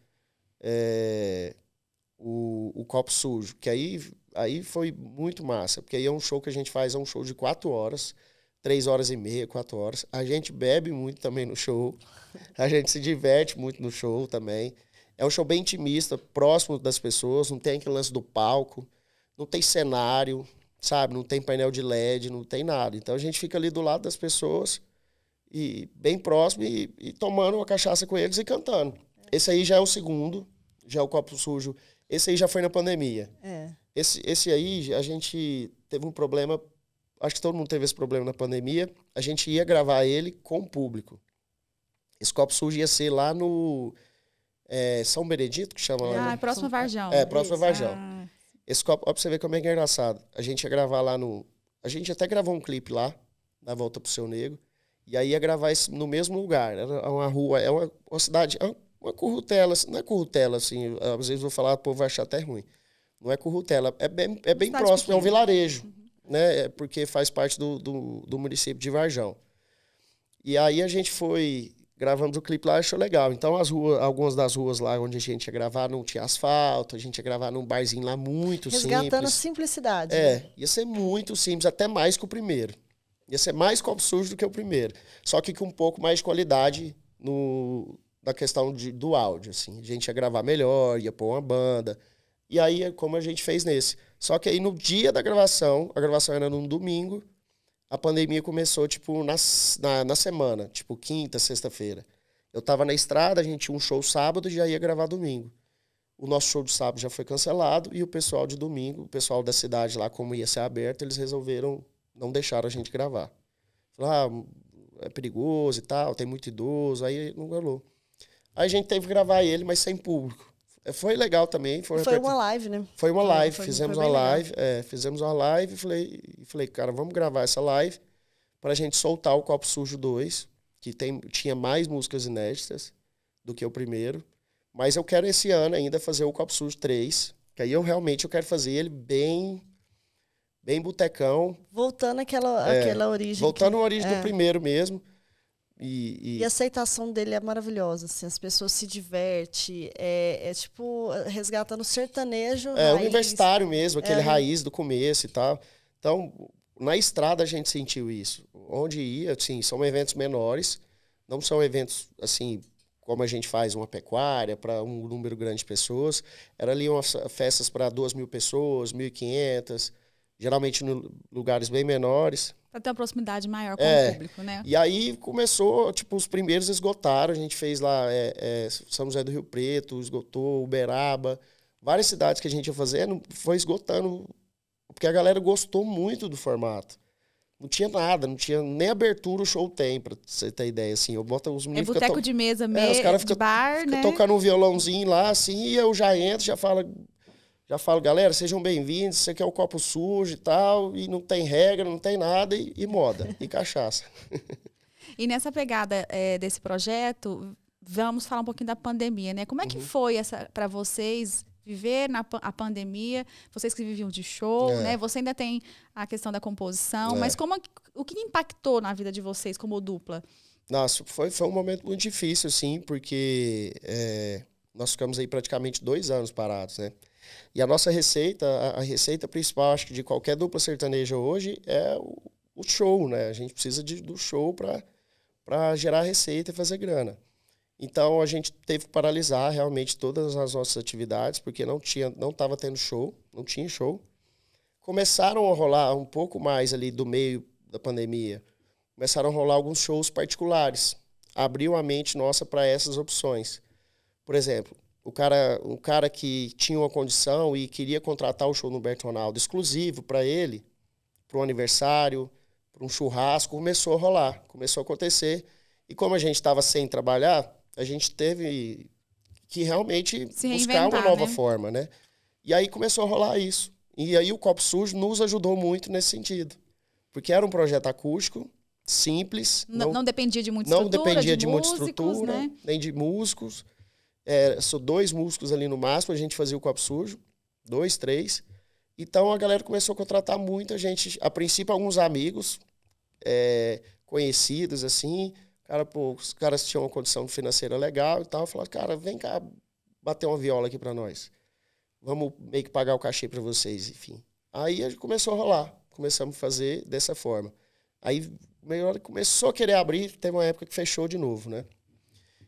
[SPEAKER 3] O Copo Sujo, que aí foi muito massa, porque aí é um show que a gente faz, é um show de 4 horas, 3 horas e meia, 4 horas. A gente bebe muito também no show, a gente se diverte muito no show também. É um show bem intimista, próximo das pessoas, não tem aquele lance do palco, não tem cenário, sabe? Não tem painel de LED, não tem nada. Então a gente fica ali do lado das pessoas, e bem próximo, e tomando uma cachaça com eles e cantando. Esse aí já é o segundo, já é o Copo Sujo. Esse aí já foi na pandemia. Esse aí, a gente teve um problema, acho que todo mundo teve esse problema na pandemia, a gente ia gravar ele com o público. Esse Copo Sujo ia ser lá no São Benedito, que chama lá.
[SPEAKER 1] Né? Próximo Varjão.
[SPEAKER 3] Próximo Varjão. Esse Copo, ó, pra você ver como é que é engraçado. A gente ia gravar lá no... A gente até gravou um clipe lá, na Volta pro Seu Negro, e aí ia gravar no mesmo lugar. Era uma rua, é uma cidade... Uma currutela, não é currutela, assim, às vezes eu vou falar, o povo vai achar até ruim. Não é currutela, é bem próximo, pequena. É um vilarejo, né? Porque faz parte do município de Varjão. E aí a gente gravamos o clipe lá, achou legal. Então algumas das ruas lá onde a gente ia gravar não tinha asfalto, a gente ia gravar num barzinho lá muito simples.
[SPEAKER 2] Resgatando a simplicidade.
[SPEAKER 3] Ia ser muito simples, até mais que o primeiro. Ia ser mais Copo Sujo do que o primeiro. Só que com um pouco mais de qualidade na questão do áudio, assim. A gente ia gravar melhor, ia pôr uma banda. E aí, como a gente fez nesse. Só que aí, no dia da gravação, a gravação era num domingo, a pandemia começou, tipo, na semana. Tipo, quinta, sexta-feira. Eu tava na estrada, a gente tinha um show sábado e já ia gravar domingo. O nosso show de sábado já foi cancelado e o pessoal de domingo, o pessoal da cidade lá, como ia ser aberto, eles resolveram não deixar a gente gravar. Falaram, é perigoso e tal, tem muito idoso, aí não rolou. Aí a gente teve que gravar ele, mas sem público. Foi legal também.
[SPEAKER 2] Foi uma live, né?
[SPEAKER 3] Foi uma live, fizemos uma live. Fizemos uma live e falei, cara, vamos gravar essa live pra gente soltar o Copo Sujo 2, que tinha mais músicas inéditas do que o primeiro. Mas eu quero esse ano ainda fazer o Copo Sujo 3, que aí eu quero fazer ele bem botecão.
[SPEAKER 2] Voltando àquela origem.
[SPEAKER 3] Voltando à origem do primeiro mesmo.
[SPEAKER 2] E a aceitação dele é maravilhosa, assim, as pessoas se divertem, tipo resgatando o sertanejo raiz.
[SPEAKER 3] Universitário mesmo, aquele raiz do começo e tal. Então, na estrada a gente sentiu isso. Onde ia, assim, são eventos menores, não são eventos, assim, como a gente faz uma pecuária para um número grande de pessoas. Era ali umas festas para 2.000 pessoas, 1.500, geralmente em lugares bem menores.
[SPEAKER 1] Para ter uma proximidade maior com o público, né?
[SPEAKER 3] E aí começou, tipo, os primeiros esgotaram. A gente fez lá São José do Rio Preto, esgotou, Uberaba. Várias cidades que a gente ia fazendo, foi esgotando, porque a galera gostou muito do formato. Não tinha nada, não tinha nem abertura o show tem, pra você ter ideia, assim. Eu boto os meninos...
[SPEAKER 1] boteco de mesa mesmo,
[SPEAKER 3] os caras
[SPEAKER 1] de bar,
[SPEAKER 3] ficam
[SPEAKER 1] né?
[SPEAKER 3] tocando um violãozinho lá, assim, e eu já entro, já falo, galera, sejam bem-vindos, isso aqui é o Copo Sujo e tal, e não tem regra, não tem nada, e moda, e cachaça.
[SPEAKER 1] E nessa pegada desse projeto, vamos falar um pouquinho da pandemia, né? Como é que foi para vocês viver a pandemia, vocês que viviam de show, né? Você ainda tem a questão da composição, mas o que impactou na vida de vocês como dupla?
[SPEAKER 3] Nossa, foi um momento muito difícil, sim, porque nós ficamos aí praticamente 2 anos parados, né? E a nossa receita, a receita principal, acho que de qualquer dupla sertaneja hoje, é o show, né? A gente precisa do show para gerar receita e fazer grana. Então, a gente teve que paralisar realmente todas as nossas atividades, porque não estava tendo show, não tinha show. Começaram a rolar um pouco mais ali do meio da pandemia, começaram a rolar alguns shows particulares. Abriu a mente nossa para essas opções. Por exemplo, um cara que tinha uma condição e queria contratar o show no Humberto Ronaldo exclusivo para ele, para um aniversário, para um churrasco, começou a rolar, começou a acontecer. E como a gente estava sem trabalhar, a gente teve que realmente buscar uma nova forma, né? E aí começou a rolar isso. E aí o Copo Sujo nos ajudou muito nesse sentido. Porque era um projeto acústico, simples.
[SPEAKER 1] Não dependia de muita estrutura, né?
[SPEAKER 3] Nem de músicos. São 2 músicos ali no máximo, a gente fazia o Copo Sujo. 2, 3. Então a galera começou a contratar muita gente. A princípio, alguns amigos conhecidos, assim. Os caras tinham uma condição financeira legal e tal. Falaram, cara, vem cá bater uma viola aqui pra nós. Vamos meio que pagar o cachê pra vocês, enfim. Aí a gente começou a rolar. Começamos a fazer dessa forma. Aí começou a querer abrir, teve uma época que fechou de novo, né?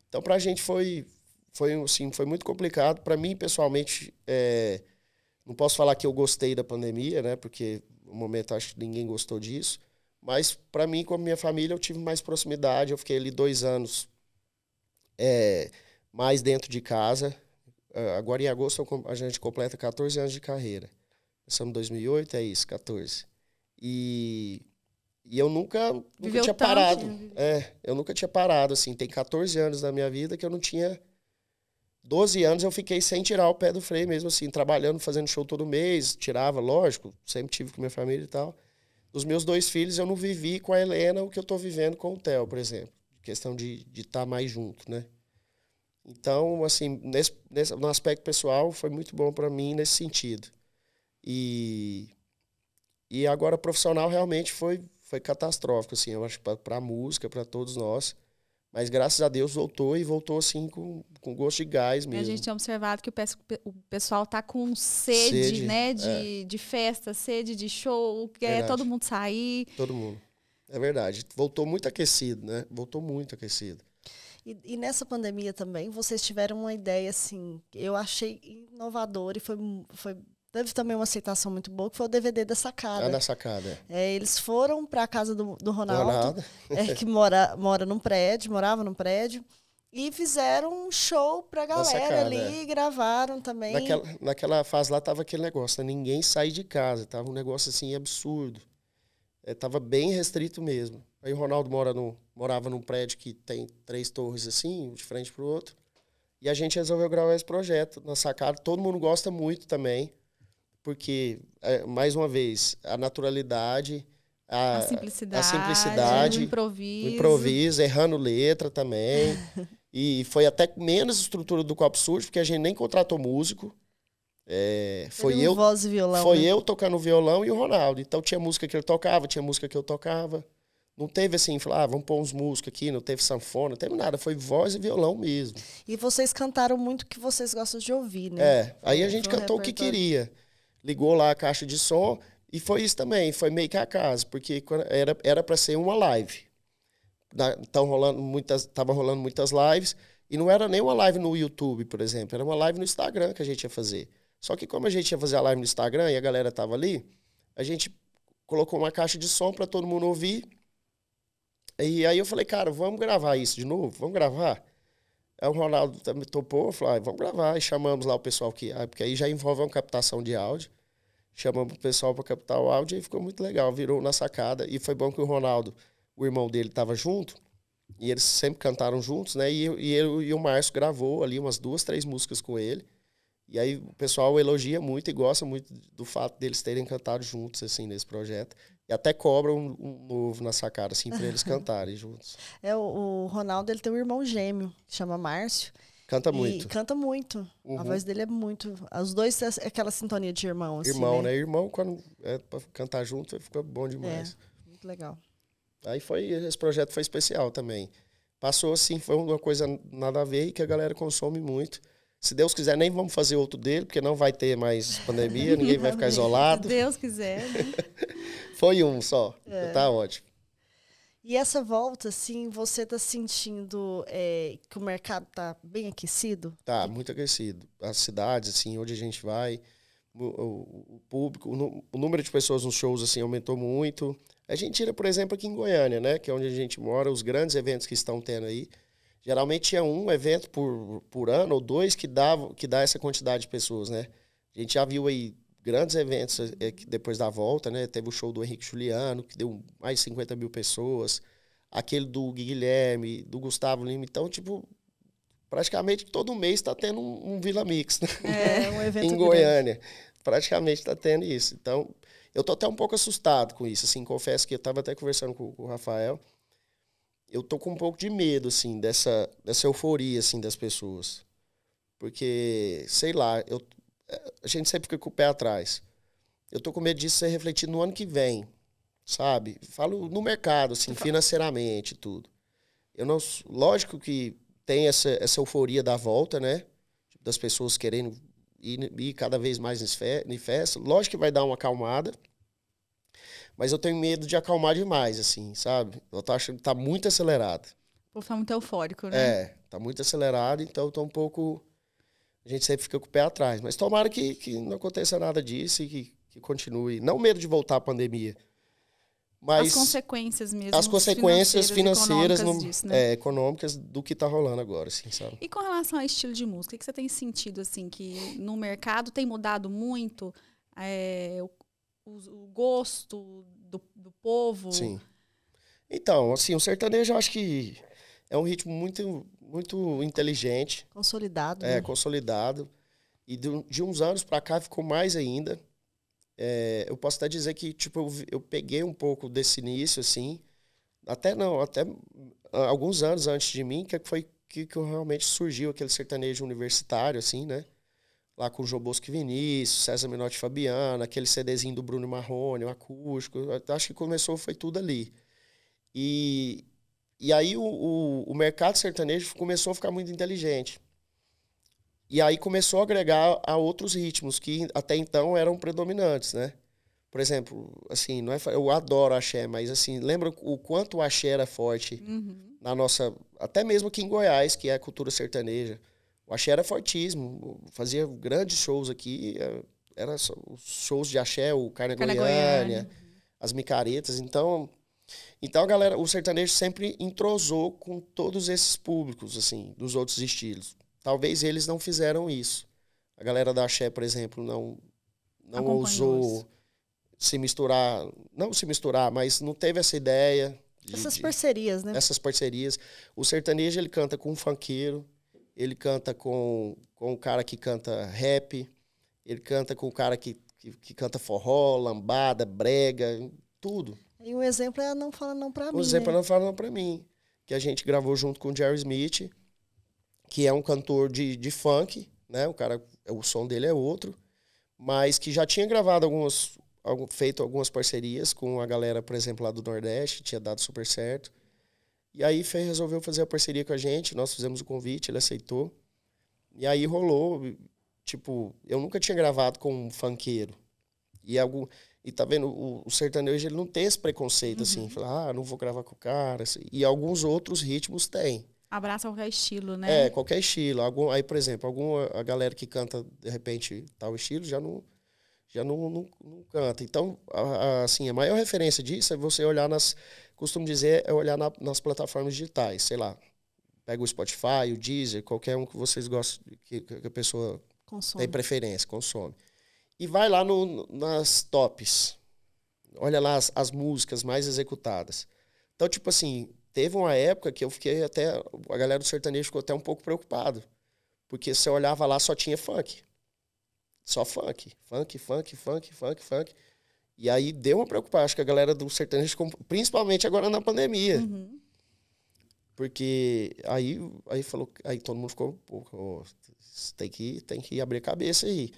[SPEAKER 3] Então pra gente foi muito complicado. Pra mim, pessoalmente, não posso falar que eu gostei da pandemia, né? Porque no momento acho que ninguém gostou disso. Mas, para mim, com a minha família, eu tive mais proximidade. Eu fiquei ali 2 anos mais dentro de casa. Agora, em agosto, a gente completa 14 anos de carreira. Começamos em 2008, 14. E eu nunca tinha parado. Eu nunca tinha parado, assim. Tem 14 anos da minha vida que eu não tinha... 12 anos eu fiquei sem tirar o pé do freio mesmo, assim, trabalhando, fazendo show todo mês. Tirava, lógico, sempre tive com minha família e tal. Dos meus 2 filhos, eu não vivi com a Helena o que eu estou vivendo com o Theo, por exemplo. Questão de estar mais junto, né? Então, assim, no aspecto pessoal, foi muito bom para mim nesse sentido. E agora, profissional, realmente foi catastrófico, assim, eu acho, para a música, para todos nós. Mas, graças a Deus, voltou assim, com gosto de gás mesmo.
[SPEAKER 1] A gente tem observado que o pessoal tá com sede, né? De festa, sede de show, quer todo mundo sair.
[SPEAKER 3] Todo mundo. É verdade. Voltou muito aquecido, né? Voltou muito aquecido.
[SPEAKER 2] E nessa pandemia também, vocês tiveram uma ideia, assim, eu achei inovadora e teve também uma aceitação muito boa, que foi o DVD da Sacada.
[SPEAKER 3] Da Sacada.
[SPEAKER 2] Eles foram para a casa do Ronaldo, que morava num prédio, e fizeram um show pra galera ali, gravaram também.
[SPEAKER 3] Naquela fase lá tava aquele negócio, né? Ninguém saía de casa, tava um negócio assim absurdo. Tava bem restrito mesmo. Aí o Ronaldo morava num prédio que tem 3 torres assim, de frente pro outro. E a gente resolveu gravar esse projeto na Sacada. Todo mundo gosta muito também, porque, mais uma vez, a naturalidade, a simplicidade,
[SPEAKER 1] o
[SPEAKER 3] improviso, errando letra também. E foi até menos estrutura do Copo Sujo, porque a gente nem contratou músico. Foi
[SPEAKER 2] voz e violão,
[SPEAKER 3] foi
[SPEAKER 2] né?
[SPEAKER 3] eu tocando violão e o Ronaldo. Então tinha música que ele tocava, tinha música que eu tocava. Não teve assim, falar, vamos pôr uns músicos aqui, não teve sanfona, não teve nada. Foi voz e violão mesmo.
[SPEAKER 2] E vocês cantaram muito o que vocês gostam de ouvir, né?
[SPEAKER 3] Aí a gente cantou o que queria. Ligou lá a caixa de som e foi isso também, foi meio que a casa, porque era para ser uma live. Tava rolando muitas lives e não era nem uma live no YouTube, por exemplo, era uma live no Instagram que a gente ia fazer. Só que como a gente ia fazer a live no Instagram e a galera tava ali, a gente colocou uma caixa de som para todo mundo ouvir. E aí eu falei, cara, vamos gravar isso de novo? Vamos gravar? Aí o Ronaldo também topou, falou, vamos gravar. E chamamos lá o pessoal porque aí já envolve uma captação de áudio. Chamamos o pessoal para captar o áudio e ficou muito legal, virou na Sacada. E foi bom que o Ronaldo, o irmão dele, estava junto. E eles sempre cantaram juntos, né? E o Márcio gravou ali umas 2, 3 músicas com ele. E aí o pessoal elogia muito e gosta muito do fato deles terem cantado juntos, assim, nesse projeto. E até cobra um novo na Sacada, assim, para eles cantarem juntos.
[SPEAKER 2] O Ronaldo, ele tem um irmão gêmeo, que chama Márcio.
[SPEAKER 3] Canta muito.
[SPEAKER 2] E canta muito. Uhum. A voz dele é muito... Os dois, aquela sintonia de irmão, assim,
[SPEAKER 3] irmão, né? Irmão, quando pra cantar junto, fica bom demais.
[SPEAKER 2] Muito legal.
[SPEAKER 3] Aí esse projeto foi especial também. Passou assim, foi uma coisa nada a ver e que a galera consome muito. Se Deus quiser, nem vamos fazer outro dele, porque não vai ter mais pandemia, ninguém vai ficar isolado.
[SPEAKER 1] Se Deus quiser.
[SPEAKER 3] Foi um só. Tá ótimo.
[SPEAKER 2] E essa volta, assim, você tá sentindo que o mercado tá bem aquecido?
[SPEAKER 3] Tá, muito aquecido. As cidades, assim, onde a gente vai, o público, o número de pessoas nos shows, assim, aumentou muito. A gente tira, por exemplo, aqui em Goiânia, né, que é onde a gente mora, os grandes eventos que estão tendo aí. Geralmente tinha um evento por ano ou 2 que dá essa quantidade de pessoas, né? A gente já viu aí grandes eventos depois da volta, né? Teve o show do Henrique Juliano, que deu mais de 50 mil pessoas. Aquele do Guilherme, do Gustavo Lima. Então, tipo, praticamente todo mês está tendo um Vila Mix, né?
[SPEAKER 2] Um evento
[SPEAKER 3] em Goiânia. Praticamente está tendo isso. Então, eu tô até um pouco assustado com isso. Assim, confesso que eu estava até conversando com o Rafael. Eu tô com um pouco de medo, assim, dessa euforia, assim, das pessoas. Porque, sei lá, a gente sempre fica com o pé atrás. Eu tô com medo disso ser refletido no ano que vem, sabe? Falo no mercado, assim, financeiramente e tudo. Lógico que tem essa euforia da volta, né? Das pessoas querendo ir cada vez mais em festa. Lógico que vai dar uma acalmada. Mas eu tenho medo de acalmar demais, assim, sabe? Eu tô achando que tá muito acelerado.
[SPEAKER 1] O povo tá muito eufórico, né?
[SPEAKER 3] Tá muito acelerado, então eu tô um pouco... A gente sempre fica com o pé atrás. Mas tomara que não aconteça nada disso e que continue. Não medo de voltar à pandemia, mas...
[SPEAKER 1] As consequências mesmo.
[SPEAKER 3] As consequências financeiras
[SPEAKER 1] econômicas disso, né?
[SPEAKER 3] Econômicas do que tá rolando agora, assim, sabe?
[SPEAKER 1] E com relação ao estilo de música, o que você tem sentido, assim, que no mercado tem mudado muito o gosto do povo?
[SPEAKER 3] Sim. Então, assim, o sertanejo eu acho que é um ritmo muito, muito inteligente.
[SPEAKER 2] Consolidado. Né?
[SPEAKER 3] Consolidado. E de uns anos para cá ficou mais ainda. Eu posso até dizer que, tipo, eu peguei um pouco desse início, assim. Até alguns anos antes de mim, que foi que realmente surgiu aquele sertanejo universitário, assim, né? Lá com o João Bosco e Vinícius, César Menotti e Fabiana, aquele CDzinho do Bruno Marrone, o acústico. Acho que foi tudo ali. E aí o mercado sertanejo começou a ficar muito inteligente. E aí começou a agregar a outros ritmos que até então eram predominantes, né? Por exemplo, assim, não é, eu adoro axé, mas assim, lembra o quanto o axé era forte na nossa, até mesmo aqui em Goiás, que é a cultura sertaneja. O axé era fortíssimo, fazia grandes shows aqui, era os shows de axé, o Carna Goiânia, as micaretas. Então a galera, o sertanejo sempre entrosou com todos esses públicos, assim, dos outros estilos. Talvez eles não fizeram isso. A galera da axé, por exemplo, não ousou se misturar, não se misturar, mas não teve essa ideia.
[SPEAKER 2] Essas parcerias, né?
[SPEAKER 3] Essas parcerias. O sertanejo, ele canta com um funkeiro, ele canta com o cara que canta rap, ele canta com o cara que canta forró, lambada, brega, tudo.
[SPEAKER 2] E um exemplo é Não Fala Não Pra Mim,
[SPEAKER 3] Um exemplo é Não Fala Não Pra Mim, que a gente gravou junto com o Jerry Smith, que é um cantor de funk, né? O som dele é outro, mas que já tinha gravado feito algumas parcerias com a galera, por exemplo, lá do Nordeste, tinha dado super certo. E aí resolveu fazer a parceria com a gente, nós fizemos o convite, ele aceitou. E aí rolou, tipo, eu nunca tinha gravado com um funkeiro. E tá vendo, o sertanejo, ele não tem esse preconceito, assim, falar, não vou gravar com o cara. Assim, e alguns outros ritmos tem.
[SPEAKER 1] Abraça qualquer estilo, né?
[SPEAKER 3] É, qualquer estilo. Aí, por exemplo, a galera que canta, de repente, tal estilo, já não canta. Então, assim, a maior referência disso é você olhar costumo dizer, é olhar nas plataformas digitais, sei lá, pega o Spotify, o Deezer, qualquer um que vocês gostam, que a pessoa tem preferência, consome. E vai lá nas tops, olha lá as músicas mais executadas. Então, tipo assim, teve uma época que eu fiquei a galera do sertanejo ficou até um pouco preocupado, porque você olhava lá, só tinha funk. Só funk. E aí deu uma preocupação, acho que a galera do sertanejo, principalmente agora na pandemia. Porque aí todo mundo ficou, pô, tem que abrir a cabeça aí.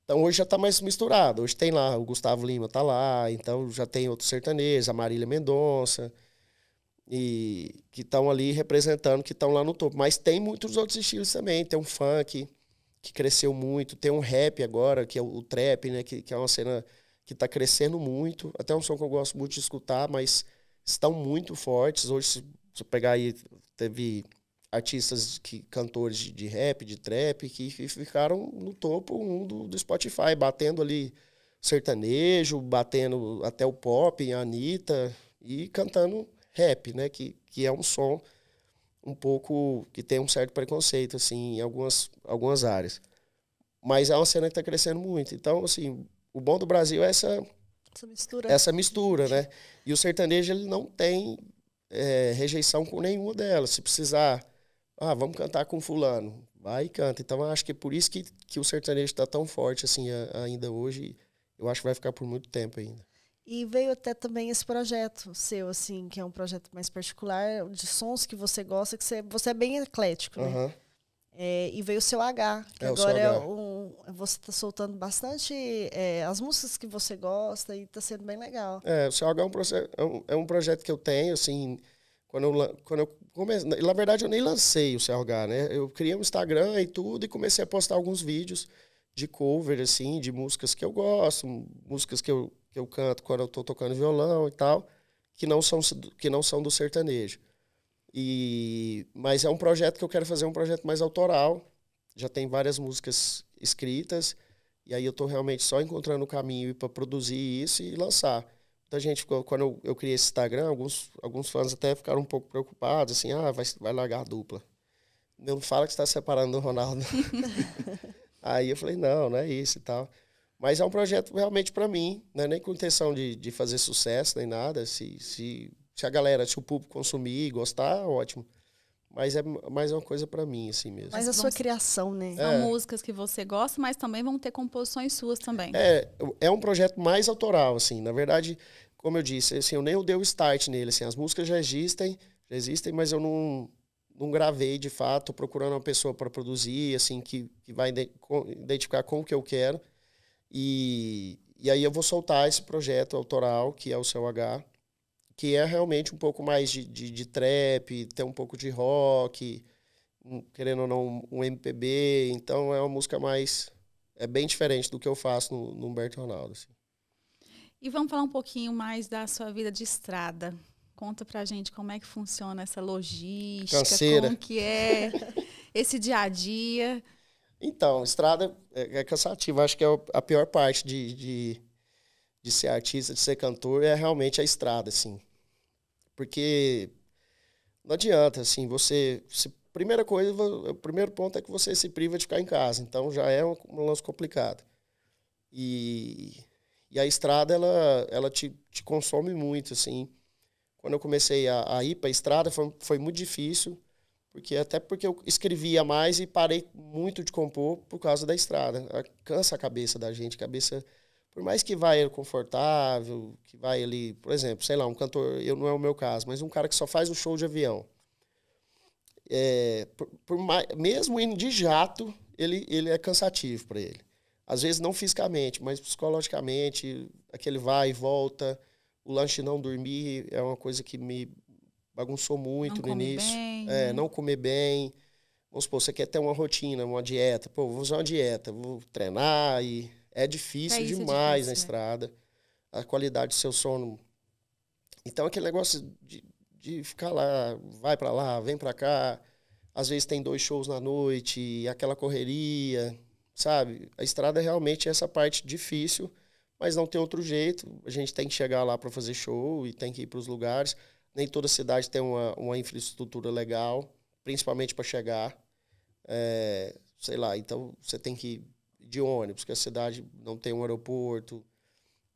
[SPEAKER 3] Então hoje já tá mais misturado. Hoje tem lá, o Gustavo Lima tá lá, então já tem outros sertanejos, a Marília Mendonça, e que estão ali representando, que estão lá no topo. Mas tem muitos outros estilos também, tem um funk que cresceu muito, tem um rap agora, que é o trap, né, que é uma cena que está crescendo muito, até um som que eu gosto muito de escutar, mas estão muito fortes. Hoje, se você pegar aí, teve artistas, cantores de rap, de trap, que ficaram no topo do Spotify, batendo ali sertanejo, batendo até o pop, a Anitta, e cantando rap, né, que é um som um pouco que tem um certo preconceito, assim, em algumas áreas. Mas é uma cena que está crescendo muito. Então, assim, o bom do Brasil é essa mistura, né? E o sertanejo, ele não tem rejeição com nenhuma delas. Se precisar, vamos cantar com fulano, vai e canta. Então, eu acho que é por isso que o sertanejo está tão forte, assim, ainda hoje. Eu acho que vai ficar por muito tempo ainda.
[SPEAKER 2] E veio até também esse projeto seu, assim, que é um projeto mais particular, de sons que você gosta, que você é bem eclético, né? E veio o seu H, que agora você está soltando bastante as músicas que você gosta e está sendo bem legal.
[SPEAKER 3] O seu H é um projeto que eu tenho, assim, quando eu comecei, na verdade eu nem lancei o seu H, né? Eu criei um Instagram e tudo e comecei a postar alguns vídeos de cover, assim, de músicas que eu gosto, músicas que eu canto quando eu estou tocando violão e tal, que não são do sertanejo. Mas é um projeto que eu quero fazer, um projeto mais autoral. Já tem várias músicas escritas, e aí eu estou realmente só encontrando o caminho para produzir isso e lançar. Muita gente ficou, quando eu criei esse Instagram, alguns fãs até ficaram um pouco preocupados, assim, vai largar a dupla. Não fala que você está separando do Ronaldo. Aí eu falei, não é isso e tal. Mas é um projeto realmente para mim, não é nem com intenção de fazer sucesso nem nada. Se a galera, se o público consumir e gostar, ótimo. Mas é mais uma coisa para mim, assim mesmo.
[SPEAKER 2] Mas a sua criação, né?
[SPEAKER 1] São músicas que você gosta, mas também vão ter composições suas também.
[SPEAKER 3] É um projeto mais autoral, assim. Na verdade, como eu disse, assim, eu nem dei o start nele. Assim, as músicas já existem, mas eu não gravei de fato. Tô procurando uma pessoa para produzir, assim, que vai identificar com o que eu quero. E aí eu vou soltar esse projeto autoral, que é o Seu H, que é realmente um pouco mais de trap, tem um pouco de rock, querendo ou não, um MPB. Então é uma música mais... É bem diferente do que eu faço no Humberto Ronaldo. Assim.
[SPEAKER 1] E vamos falar um pouquinho mais da sua vida de estrada. Conta pra gente como é que funciona essa logística,
[SPEAKER 3] Canseira.
[SPEAKER 1] como que é esse dia a dia.
[SPEAKER 3] Então, estrada é cansativo. Acho que é a pior parte de ser artista, de ser cantor, é realmente a estrada, assim. Porque não adianta, assim, primeira coisa, o primeiro ponto é que você se priva de ficar em casa. Então, já é um lance complicado. E a estrada, ela te consome muito, assim. Quando eu comecei a ir para a estrada, foi muito difícil, até porque eu escrevia mais e parei muito de compor por causa da estrada. Cansa a cabeça da gente, por mais que vai confortável, que vai ali, por exemplo, sei lá, um cantor, não é o meu caso, mas um cara que só faz o show de avião. Mesmo indo de jato, ele é cansativo para ele. Às vezes não fisicamente, mas psicologicamente, aquele vai e volta, o lanche não dormir é uma coisa que me bagunçou muito no início. Não comer bem. Vamos supor, você quer ter uma rotina, uma dieta. Pô, vou usar uma dieta, vou treinar e é difícil demais na estrada. A qualidade do seu sono. Então, aquele negócio de ficar lá, vai pra lá, vem pra cá. Às vezes tem 2 shows na noite, aquela correria, sabe? A estrada realmente é essa parte difícil, mas não tem outro jeito. A gente tem que chegar lá para fazer show e tem que ir para os lugares. Nem toda cidade tem uma infraestrutura legal, principalmente para chegar. Sei lá, então você tem que ir de ônibus, porque a cidade não tem um aeroporto.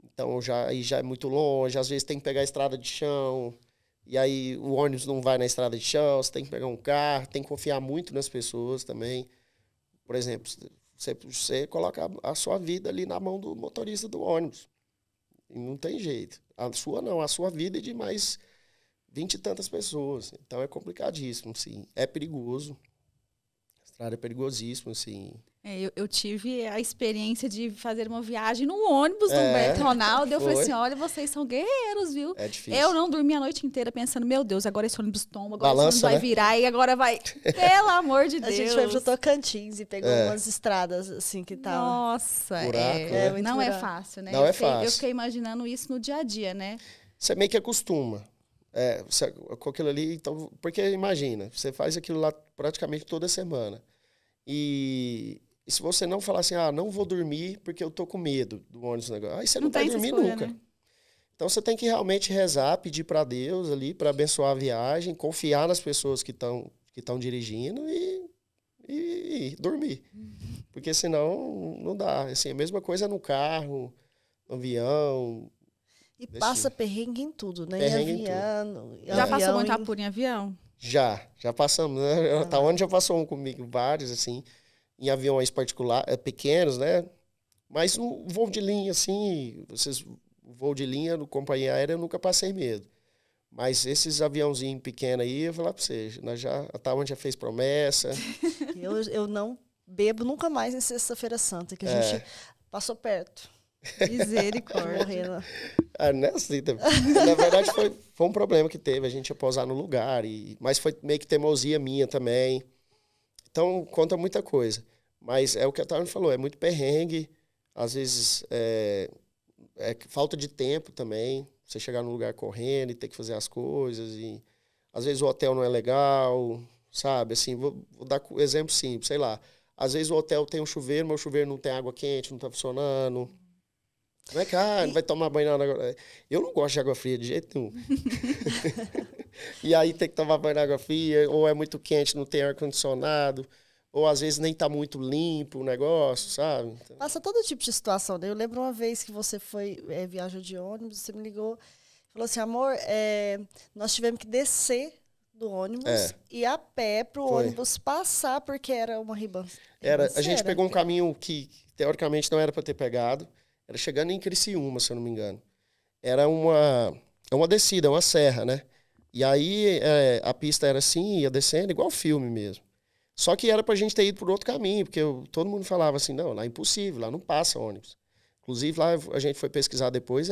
[SPEAKER 3] Então aí já é muito longe, às vezes tem que pegar a estrada de chão, e aí o ônibus não vai na estrada de chão, você tem que pegar um carro, tem que confiar muito nas pessoas também. Por exemplo, você coloca a sua vida ali na mão do motorista do ônibus. E não tem jeito. A sua não, a sua vida é de mais 20 e tantas pessoas. Então é complicadíssimo, sim. É perigoso. A estrada é perigosíssima, assim.
[SPEAKER 1] Eu tive a experiência de fazer uma viagem no ônibus do Humberto Ronaldo. Eu falei assim, olha, vocês são guerreiros, viu?
[SPEAKER 3] É difícil.
[SPEAKER 1] Eu não dormi a noite inteira pensando, meu Deus, agora esse ônibus toma, agora
[SPEAKER 3] Balança,
[SPEAKER 1] esse ônibus vai virar e agora vai... Pelo amor de Deus.
[SPEAKER 2] A gente foi pro Tocantins e pegou umas estradas, assim, que tal.
[SPEAKER 1] Nossa,
[SPEAKER 3] buraco,
[SPEAKER 1] não é fácil, né?
[SPEAKER 3] Não é fácil.
[SPEAKER 1] Eu fiquei imaginando isso no dia a dia, né?
[SPEAKER 3] Você meio que acostuma. Com aquilo ali, então, porque imagina, você faz aquilo lá praticamente toda semana. E se você não falar assim, não vou dormir porque eu tô com medo do ônibus negócio, aí você não vai dormir nunca. Né? Então você tem que realmente rezar, pedir para Deus ali para abençoar a viagem, confiar nas pessoas que estão dirigindo e dormir. Porque senão não dá. Assim, a mesma coisa no carro, no avião.
[SPEAKER 2] E passa perrengue em tudo, né?
[SPEAKER 3] Perrengue
[SPEAKER 2] em avião.
[SPEAKER 1] Já passou muito apuro em avião?
[SPEAKER 3] Já passamos, né? Tawane já passou um comigo, vários, assim, em aviões particulares, pequenos, né? Mas um voo de linha, assim, voo de linha no companhia aérea eu nunca passei medo. Mas esses aviãozinhos pequenos aí, eu vou falar pra você, a Tawane já fez promessa.
[SPEAKER 2] Eu não bebo nunca mais em Sexta-feira Santa, que a gente passou perto.
[SPEAKER 1] Misericórdia.
[SPEAKER 3] Não é assim, na verdade foi um problema que teve, a gente ia pousar no lugar, mas foi meio que teimosia minha também. Então conta muita coisa. Mas é o que a Tawane falou, é muito perrengue, às vezes é falta de tempo também, você chegar no lugar correndo e ter que fazer as coisas, e às vezes o hotel não é legal, sabe? Assim, vou dar um exemplo simples, sei lá, às vezes o hotel tem um chuveiro, mas o chuveiro não tem água quente, não está funcionando. Não é que, vai tomar banho na água. Eu não gosto de água fria de jeito nenhum. E aí tem que tomar banho na água fria, ou é muito quente, não tem ar-condicionado, ou às vezes nem tá muito limpo o negócio, sabe? Então...
[SPEAKER 2] Passa todo tipo de situação, né? Eu lembro uma vez que você foi viajou de ônibus, você me ligou e falou assim, amor, nós tivemos que descer do ônibus e ir a pé pro ônibus passar, porque era uma ribanceira.
[SPEAKER 3] A gente pegou um caminho que, teoricamente, não era para ter pegado. Era chegando em Criciúma, se eu não me engano. Era uma descida, uma serra, né? E aí a pista era assim, ia descendo, igual filme mesmo. Só que era pra gente ter ido por outro caminho, porque todo mundo falava assim, não, lá é impossível, lá não passa ônibus. Inclusive, lá a gente foi pesquisar depois,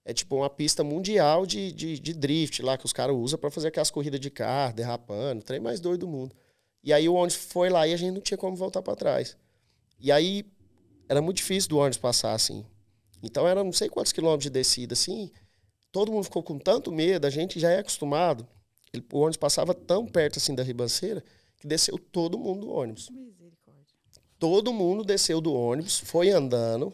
[SPEAKER 3] é tipo uma pista mundial de drift lá, que os caras usam pra fazer aquelas corridas de carro, derrapando, o trem mais doido do mundo. E aí o ônibus foi lá e a gente não tinha como voltar pra trás. E aí... Era muito difícil do ônibus passar assim. Então era não sei quantos quilômetros de descida, assim. Todo mundo ficou com tanto medo, a gente já é acostumado. O ônibus passava tão perto assim da ribanceira que desceu todo mundo do ônibus. Todo mundo desceu do ônibus, foi andando.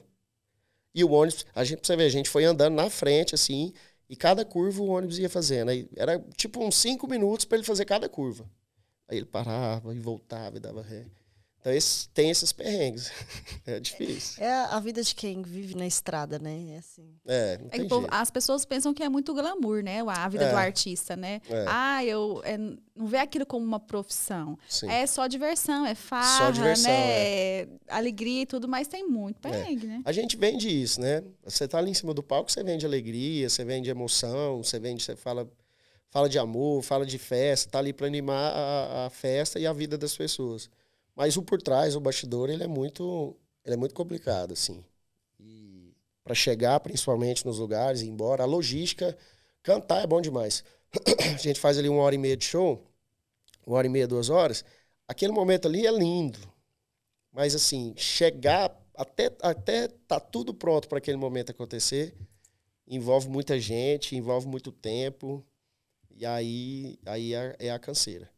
[SPEAKER 3] E o ônibus, pra você ver, a gente foi andando na frente, assim, e cada curva o ônibus ia fazendo. Aí era tipo uns 5 minutos para ele fazer cada curva. Aí ele parava e voltava e dava ré. Então tem esses perrengues. É difícil.
[SPEAKER 2] É a vida de quem vive na estrada, né? É assim.
[SPEAKER 3] Não tem jeito.
[SPEAKER 1] As pessoas pensam que é muito glamour, né? A vida do artista, né? Não vê aquilo como uma profissão. Sim. É só diversão, é farra, só diversão, né? Alegria e tudo, mas tem muito perrengue, né?
[SPEAKER 3] A gente vende isso, né? Você tá ali em cima do palco, você vende alegria, você vende emoção, você fala de amor, fala de festa, tá ali para animar a festa e a vida das pessoas. Mas o por trás, o bastidor, ele é muito complicado, assim. E para chegar, principalmente nos lugares, ir embora, a logística, cantar é bom demais. A gente faz ali 1h30 de show, 1h30, 2 horas. Aquele momento ali é lindo. Mas, assim, chegar até tá tudo pronto para aquele momento acontecer, envolve muita gente, envolve muito tempo. E aí é a canseira.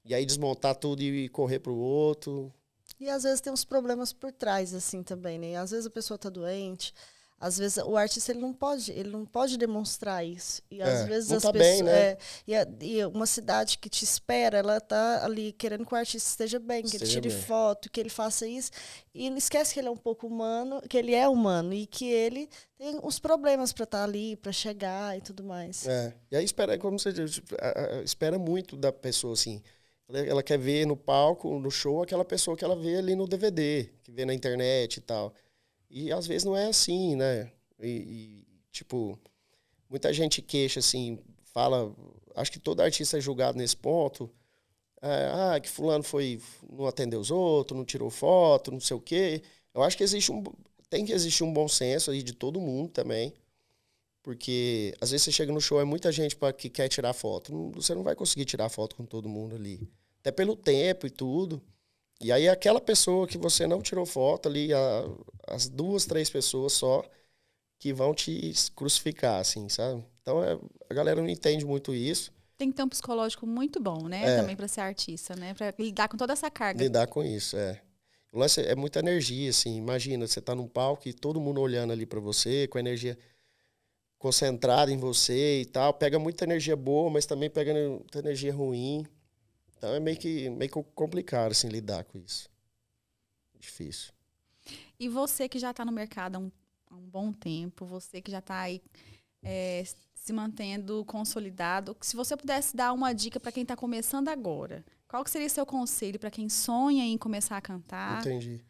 [SPEAKER 3] E aí desmontar tudo e correr pro outro.
[SPEAKER 2] E às vezes tem uns problemas por trás, assim, também, né? Às vezes a pessoa tá doente, às vezes o artista ele não pode demonstrar isso. E às vezes
[SPEAKER 3] não
[SPEAKER 2] as
[SPEAKER 3] tá
[SPEAKER 2] pessoas.
[SPEAKER 3] Bem, né?
[SPEAKER 2] E uma cidade que te espera, ela tá ali querendo que o artista esteja bem, que ele tire foto, que ele faça isso. E ele esquece que ele é um pouco humano, que ele é humano e que ele tem uns problemas para estar ali, para chegar e tudo mais.
[SPEAKER 3] E aí como você diz, espera muito da pessoa, assim. Ela quer ver no palco, no show, aquela pessoa que ela vê ali no DVD, que vê na internet e tal. E às vezes não é assim, né? Tipo, muita gente queixa, assim, fala... Acho que todo artista é julgado nesse ponto. Que fulano não atendeu os outros, não tirou foto, não sei o quê. Eu acho que tem que existir um bom senso aí de todo mundo também. Porque às vezes você chega no show, é muita gente que quer tirar foto. Você não vai conseguir tirar foto com todo mundo ali. Até pelo tempo e tudo. E aí aquela pessoa que você não tirou foto ali, as 2, 3 pessoas só que vão te crucificar, assim, sabe? Então a galera não entende muito isso.
[SPEAKER 1] Tem que ter um psicológico muito bom, né? Também para ser artista, né? Para lidar com toda essa carga.
[SPEAKER 3] Lidar com isso, O lance é muita energia, assim. Imagina, você tá num palco e todo mundo olhando ali para você, com a energia concentrada em você e tal. Pega muita energia boa, mas também pega muita energia ruim. Então é meio que complicado, assim, lidar com isso. Difícil.
[SPEAKER 1] E você que já está no mercado há um bom tempo, você que já está aí se mantendo consolidado, se você pudesse dar uma dica para quem está começando agora, qual que seria seu conselho para quem sonha em começar a cantar?
[SPEAKER 3] Entendi.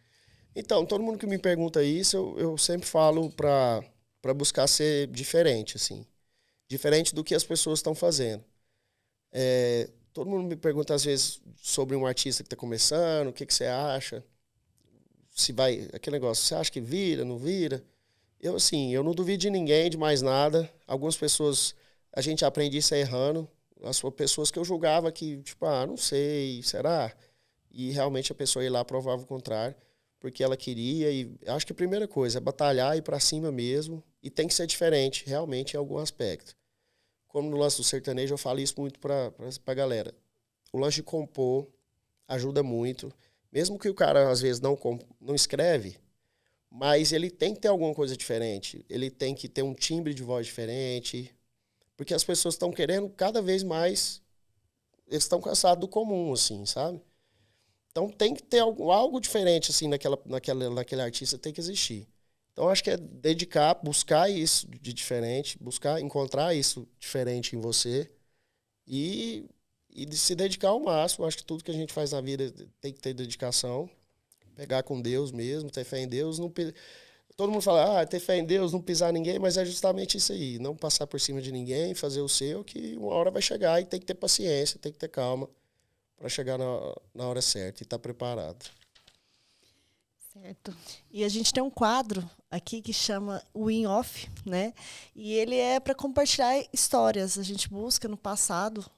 [SPEAKER 3] Então, todo mundo que me pergunta isso, eu sempre falo para buscar ser diferente, assim. Diferente do que as pessoas estão fazendo. Todo mundo me pergunta, às vezes, sobre um artista que está começando, o que você acha? Se vai... Aquele negócio, você acha que vira, não vira? Eu não duvido de ninguém, de mais nada. Algumas pessoas, a gente aprende isso errando. As pessoas que eu julgava que, tipo, não sei, será? E realmente a pessoa ia lá provava o contrário, porque ela queria. E acho que a primeira coisa é batalhar e ir para cima mesmo. E tem que ser diferente, realmente, em algum aspecto. Como no lance do sertanejo, eu falo isso muito para a galera. O lance de compor ajuda muito. Mesmo que o cara, às vezes, não escreve, mas ele tem que ter alguma coisa diferente. Ele tem que ter um timbre de voz diferente. Porque as pessoas estão querendo cada vez mais... Eles estão cansados do comum, assim, sabe? Então tem que ter algo diferente, assim, naquele artista, tem que existir. Então, acho que é dedicar, buscar isso de diferente, encontrar isso diferente em você e se dedicar ao máximo. Acho que tudo que a gente faz na vida tem que ter dedicação, pegar com Deus mesmo, ter fé em Deus. Todo mundo fala, ter fé em Deus, não pisar ninguém, mas é justamente isso aí, não passar por cima de ninguém, fazer o seu, que uma hora vai chegar e tem que ter paciência, tem que ter calma para chegar na hora certa e estar preparado.
[SPEAKER 2] Certo. E a gente tem um quadro aqui que chama Win Off, né? E ele é para compartilhar histórias. A gente busca no passado,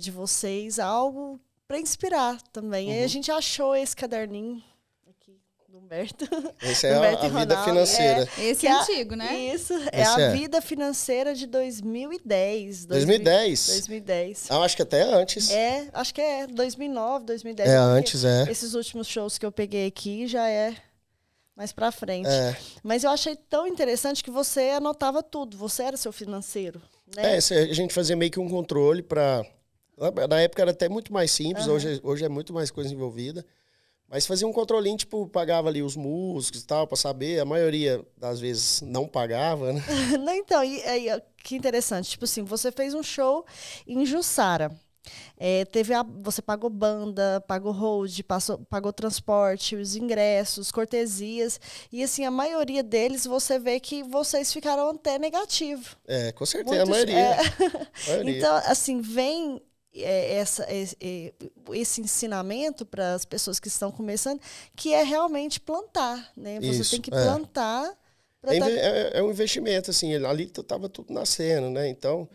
[SPEAKER 2] de vocês algo para inspirar também. Aí a gente achou esse caderninho aqui. do Humberto.
[SPEAKER 3] Esse é a vida financeira.
[SPEAKER 1] Esse é antigo, né?
[SPEAKER 2] Isso, é a vida financeira de 2010.
[SPEAKER 3] 2010?
[SPEAKER 2] 2010.
[SPEAKER 3] Ah, acho que até antes.
[SPEAKER 2] Acho que é 2009, 2010.
[SPEAKER 3] É, antes,
[SPEAKER 2] Esses últimos shows que eu peguei aqui já é mais pra frente.
[SPEAKER 3] É.
[SPEAKER 2] Mas eu achei tão interessante que você anotava tudo. Você era seu financeiro, né?
[SPEAKER 3] A gente fazia meio que um controle para... Na época era até muito mais simples, hoje é muito mais coisa envolvida. Mas fazia um controlinho, tipo, pagava ali os músicos e tal, para saber. A maioria das vezes não pagava, né?
[SPEAKER 2] Não, então, que interessante. Tipo assim, você fez um show em Jussara. Você pagou banda, pagou hold, pagou transporte, os ingressos, cortesias. E assim, a maioria deles você vê que vocês ficaram até negativo.
[SPEAKER 3] Com certeza, a maioria.
[SPEAKER 2] Então, assim, vem esse ensinamento para as pessoas que estão começando, que é realmente plantar, né? Você tem que plantar.
[SPEAKER 3] É um investimento, assim, ali estava tudo nascendo, né? Então,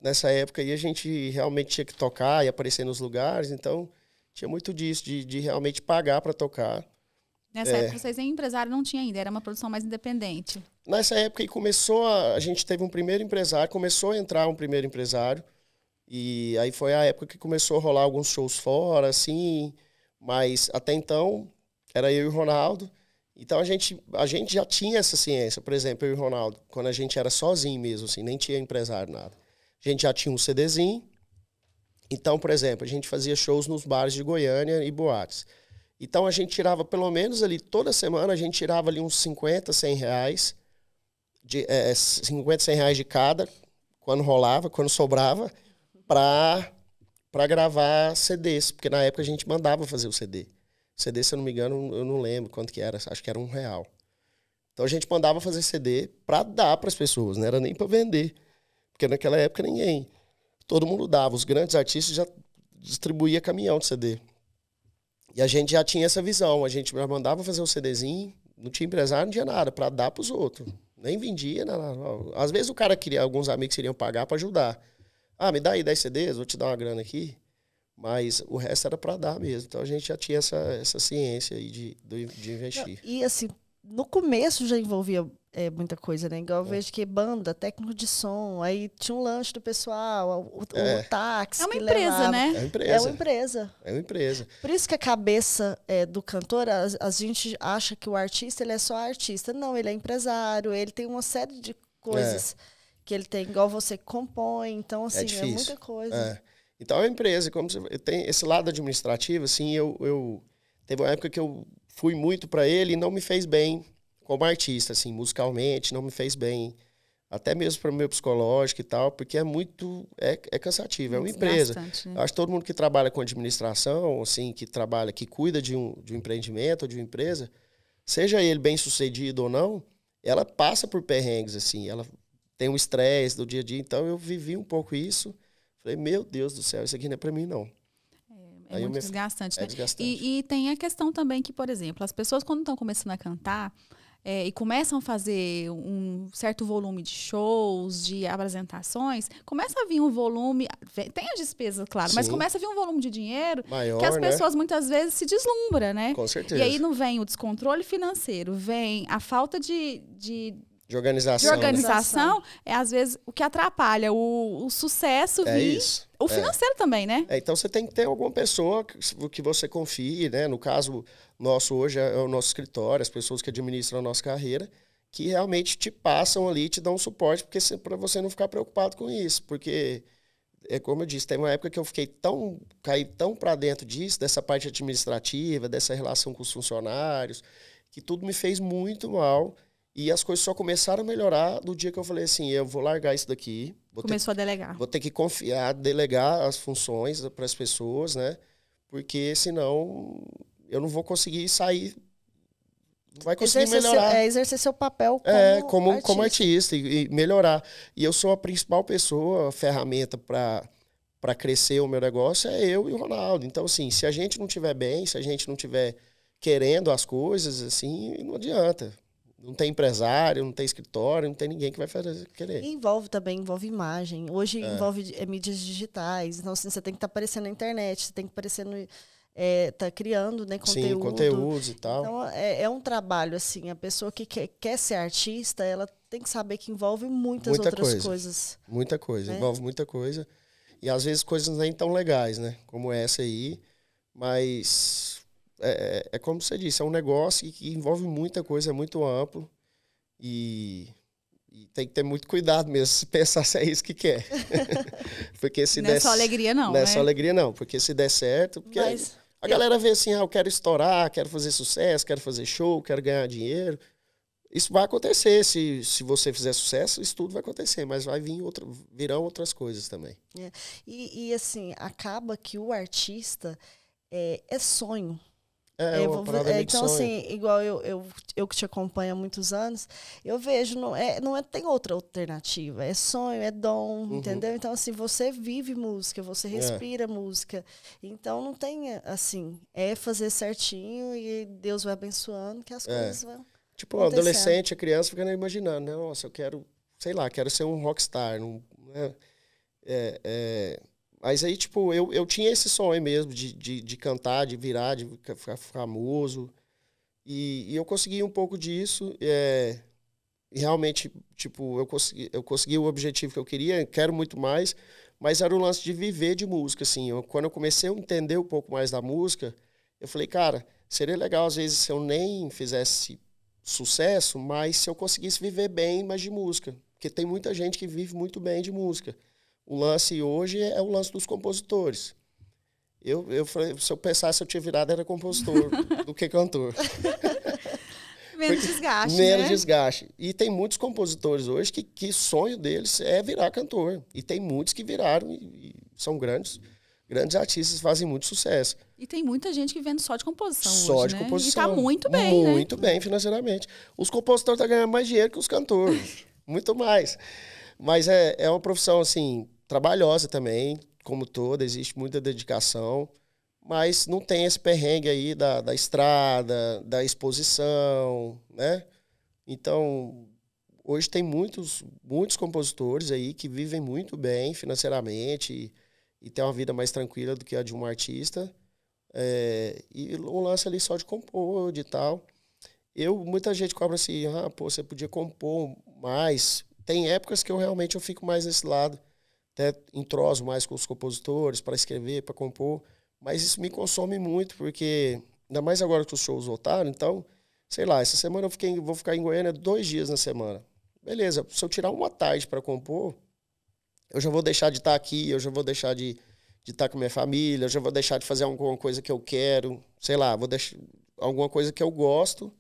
[SPEAKER 3] nessa época aí a gente realmente tinha que tocar e aparecer nos lugares, então tinha muito disso, de realmente pagar para tocar.
[SPEAKER 1] Nessa época vocês nem empresário não tinha ainda, era uma produção mais independente.
[SPEAKER 3] Nessa época aí a gente teve um primeiro empresário, começou a entrar um primeiro empresário, e aí foi a época que começou a rolar alguns shows fora, assim, mas até então era eu e o Ronaldo. Então a gente já tinha essa ciência, por exemplo, eu e o Ronaldo, quando a gente era sozinho mesmo, assim, nem tinha empresário, nada. A gente já tinha um CDzinho. Então, por exemplo, a gente fazia shows nos bares de Goiânia e boates. Então a gente tirava, pelo menos ali, toda semana, a gente tirava ali uns 50, 100 reais, 50, 100 reais de cada, quando rolava, quando sobrava, para gravar CDs, porque na época a gente mandava fazer o CD. CD, se eu não me engano, eu não lembro quanto que era, acho que era R$1. Então a gente mandava fazer CD para dar para as pessoas, não era nem para vender, porque naquela época todo mundo dava, os grandes artistas já distribuía caminhão de CD. E a gente já tinha essa visão, a gente mandava fazer o CDzinho, não tinha empresário, não tinha nada, para dar para os outros. Nem vendia, nada. Às vezes o cara queria, alguns amigos queriam pagar para ajudar. Ah, me dá aí 10 CDs, vou te dar uma grana aqui. Mas o resto era para dar mesmo. Então a gente já tinha essa ciência aí de investir.
[SPEAKER 2] E assim, no começo já envolvia muita coisa, né? Igual eu vejo que banda, técnico de som, aí tinha um lanche do pessoal, o táxi.
[SPEAKER 1] É uma empresa,
[SPEAKER 2] levava.
[SPEAKER 1] né?
[SPEAKER 3] É uma empresa. É uma empresa.
[SPEAKER 2] Por isso que a cabeça do cantor, a gente acha que o artista ele é só artista. Não, ele é empresário, ele tem uma série de coisas que ele tem, igual você compõe. Então, assim, é muita coisa.
[SPEAKER 3] Então, é uma empresa. Como tem esse lado administrativo, assim, teve uma época que eu fui muito para ele e não me fez bem como artista, assim, musicalmente, não me fez bem. Até mesmo para o meu psicológico e tal, porque é cansativo, é uma empresa.
[SPEAKER 1] Né?
[SPEAKER 3] Eu acho que todo mundo que trabalha com administração, assim, que cuida de um empreendimento ou de uma empresa, seja ele bem sucedido ou não, ela passa por perrengues, assim, ela tem um estresse do dia a dia. Então eu vivi um pouco isso. Falei, meu Deus do céu, isso aqui não é para mim, não.
[SPEAKER 1] É muito desgastante, né?
[SPEAKER 3] É desgastante.
[SPEAKER 1] E tem a questão também que, por exemplo, as pessoas quando estão começando a cantar e começam a fazer um certo volume de shows, de apresentações, começa a vir um volume, tem as despesas, claro, mas começa a vir um volume de dinheiro
[SPEAKER 3] maior,
[SPEAKER 1] que as pessoas muitas vezes se deslumbram, né?
[SPEAKER 3] Com certeza.
[SPEAKER 1] E aí não vem o descontrole financeiro, vem a falta de
[SPEAKER 3] organização,
[SPEAKER 1] né? É às vezes o que atrapalha o sucesso vir.
[SPEAKER 3] Isso.
[SPEAKER 1] O financeiro também, né?
[SPEAKER 3] Então você tem que ter alguma pessoa que você confie, né? No caso nosso hoje é o nosso escritório, as pessoas que administram a nossa carreira, que realmente te passam ali, te dão um suporte, porque para você não ficar preocupado com isso. Porque, como eu disse, tem uma época que eu caí tão para dentro disso, dessa parte administrativa, dessa relação com os funcionários, que tudo me fez muito mal. E as coisas só começaram a melhorar no dia que eu falei assim, eu vou largar isso daqui.
[SPEAKER 1] Começou a delegar.
[SPEAKER 3] Vou ter que confiar, delegar as funções para as pessoas, né? Porque senão eu não vou conseguir sair, não vai conseguir melhorar.
[SPEAKER 2] Exercer seu papel
[SPEAKER 3] como artista e melhorar. E eu sou a principal pessoa, a ferramenta para crescer o meu negócio é eu e o Ronaldo. Então, assim, se a gente não estiver bem, se a gente não estiver querendo as coisas, assim, não adianta. Não tem empresário, não tem escritório, não tem ninguém que vai querer.
[SPEAKER 2] E envolve imagem. Hoje envolve mídias digitais. Então, assim, você tem que estar aparecendo na internet, você tem que aparecer tá criando, né, conteúdo.
[SPEAKER 3] Sim, conteúdos e tal.
[SPEAKER 2] Então, é um trabalho, assim, a pessoa que quer ser artista, ela tem que saber que envolve muitas outras coisas.
[SPEAKER 3] Muita coisa,
[SPEAKER 2] né?
[SPEAKER 3] Envolve muita coisa. E às vezes coisas nem tão legais, né? Como essa aí. Mas é como você disse, é um negócio que envolve muita coisa, é muito amplo. E tem que ter muito cuidado mesmo, se pensar se é isso que quer. Porque se
[SPEAKER 1] não é só alegria, não.
[SPEAKER 3] Não é só alegria, não. Porque se der certo... Porque a galera vê assim, eu quero estourar, quero fazer sucesso, quero fazer show, quero ganhar dinheiro. Isso vai acontecer. Se você fizer sucesso, isso tudo vai acontecer. Mas virão outras coisas também.
[SPEAKER 2] E assim, acaba que o artista é sonho.
[SPEAKER 3] Então,
[SPEAKER 2] sonho. Assim, igual eu que te acompanho há muitos anos, eu vejo, tem outra alternativa. É sonho, é dom, entendeu? Então, assim, você vive música, você respira música. Então, não tem, assim, fazer certinho e Deus vai abençoando que as coisas vão
[SPEAKER 3] tipo, o adolescente, a criança fica imaginando, né? Nossa, eu quero, sei lá, quero ser um rockstar. Né? Mas aí, tipo, eu tinha esse sonho mesmo de cantar, de virar, de ficar famoso. E eu consegui um pouco disso. E realmente, tipo, eu consegui o objetivo que eu queria, quero muito mais. Mas era o lance de viver de música, assim. Quando eu comecei a entender um pouco mais da música, eu falei, cara, seria legal, às vezes, se eu nem fizesse sucesso, mas se eu conseguisse viver bem, mas de música. Porque tem muita gente que vive muito bem de música. O lance hoje é o lance dos compositores. Eu falei, se eu pensasse, eu tinha virado, era compositor do que cantor.
[SPEAKER 1] Menos desgaste,
[SPEAKER 3] Menos desgaste. E tem muitos compositores hoje que sonho deles é virar cantor. E tem muitos que viraram e são grandes artistas, fazem muito sucesso.
[SPEAKER 1] E tem muita gente que vende só de composição
[SPEAKER 3] só
[SPEAKER 1] hoje,
[SPEAKER 3] de
[SPEAKER 1] né?
[SPEAKER 3] composição.
[SPEAKER 1] E tá muito bem, né?
[SPEAKER 3] Muito bem financeiramente. Os compositores estão ganhando mais dinheiro que os cantores. Muito mais. Mas é uma profissão, assim, trabalhosa também, como toda, existe muita dedicação, mas não tem esse perrengue aí da estrada, da exposição, né? Então, hoje tem muitos compositores aí que vivem muito bem financeiramente e têm uma vida mais tranquila do que a de um artista. E um lance ali só de compor, de tal. Muita gente cobra assim, você podia compor mais. Tem épocas que eu fico mais nesse lado. Até entroso mais com os compositores para escrever, para compor, mas isso me consome muito, porque ainda mais agora que os shows voltaram, então, sei lá, essa semana vou ficar em Goiânia 2 dias na semana. Beleza, se eu tirar uma tarde para compor, eu já vou deixar de estar aqui, eu já vou deixar de estar com minha família, eu já vou deixar de fazer alguma coisa que eu quero, sei lá, vou deixar alguma coisa que eu gosto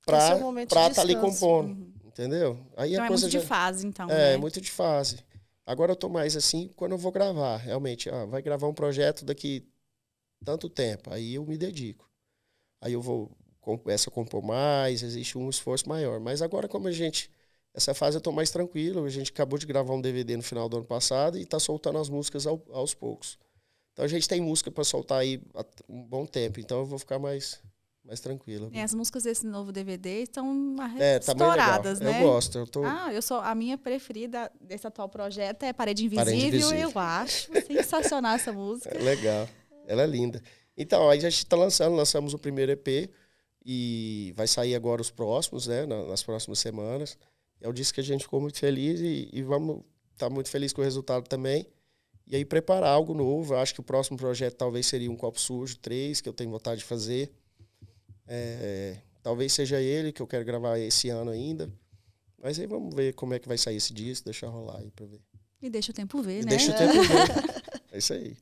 [SPEAKER 3] para estar ali compondo, entendeu? Aí
[SPEAKER 1] então
[SPEAKER 3] a coisa
[SPEAKER 1] muito de fase, então,
[SPEAKER 3] É, muito de fase. Agora eu tô mais assim quando eu vou gravar, realmente. Vai gravar um projeto daqui tanto tempo, aí eu me dedico. Aí eu começo a compor mais, existe um esforço maior. Mas agora, essa fase eu tô mais tranquilo, a gente acabou de gravar um DVD no final do ano passado e tá soltando as músicas aos poucos. Então a gente tem música para soltar aí há um bom tempo, então eu vou ficar mais tranquilo.
[SPEAKER 1] E as músicas desse novo DVD estão
[SPEAKER 3] estouradas,
[SPEAKER 1] tá, né?
[SPEAKER 3] Eu gosto.
[SPEAKER 1] A minha preferida desse atual projeto é Parede Invisível. Eu acho sensacional essa música.
[SPEAKER 3] Legal. Ela é linda. Então, aí a gente está lançamos o primeiro EP e vai sair agora os próximos, né? Nas próximas semanas. É o disco que a gente ficou muito feliz e vamos estar muito feliz com o resultado também. E aí preparar algo novo. Eu acho que o próximo projeto talvez seria um Copo Sujo 3, que eu tenho vontade de fazer. Talvez seja ele que eu quero gravar esse ano ainda. Mas aí vamos ver como é que vai sair esse disco, deixar rolar aí pra ver.
[SPEAKER 1] E deixa o tempo ver, né?
[SPEAKER 3] Deixa o tempo ver. É isso aí.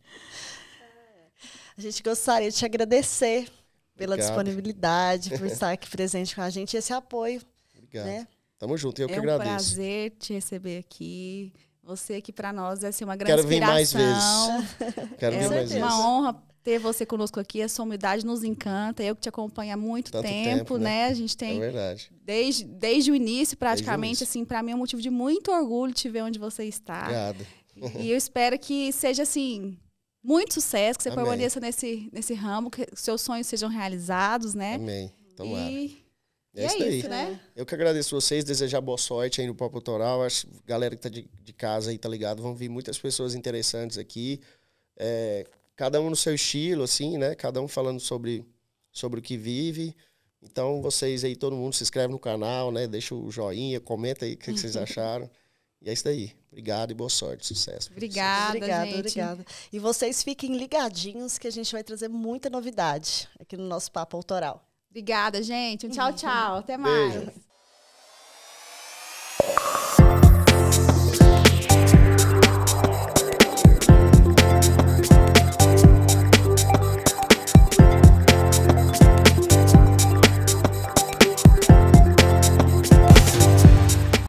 [SPEAKER 2] A gente gostaria de te agradecer pela disponibilidade, por estar aqui presente com a gente e esse apoio.
[SPEAKER 3] Obrigado.
[SPEAKER 2] Né?
[SPEAKER 3] Tamo junto, eu que agradeço.
[SPEAKER 1] É um prazer te receber aqui. Você aqui para nós vai ser uma grande inspiração.
[SPEAKER 3] Quero vir mais vezes. Quero vir mais vezes.
[SPEAKER 1] É uma honra ter você conosco aqui, a sua humildade nos encanta. Eu que te acompanho há muito tempo, né? A gente tem desde o início, praticamente, assim, para mim é um motivo de muito orgulho te ver onde você está.
[SPEAKER 3] Obrigado.
[SPEAKER 1] E eu espero que seja assim muito sucesso, que você permaneça nesse ramo, que seus sonhos sejam realizados, né?
[SPEAKER 3] Amém. Tomara.
[SPEAKER 1] É isso, né?
[SPEAKER 3] Eu que agradeço vocês, desejar boa sorte aí no Papo Autoral. Acho que a galera que tá de casa aí, tá ligado? Vão vir muitas pessoas interessantes aqui. cada um no seu estilo, assim, né? Cada um falando sobre o que vive. Então, vocês aí, todo mundo se inscreve no canal, né? Deixa o joinha, comenta aí o que vocês acharam. E é isso daí. Obrigado e boa sorte, sucesso.
[SPEAKER 1] Obrigada, gente.
[SPEAKER 2] Obrigada. E vocês fiquem ligadinhos que a gente vai trazer muita novidade aqui no nosso Papo Autoral.
[SPEAKER 1] Obrigada, gente. Tchau, tchau. Até mais.
[SPEAKER 3] Beijo.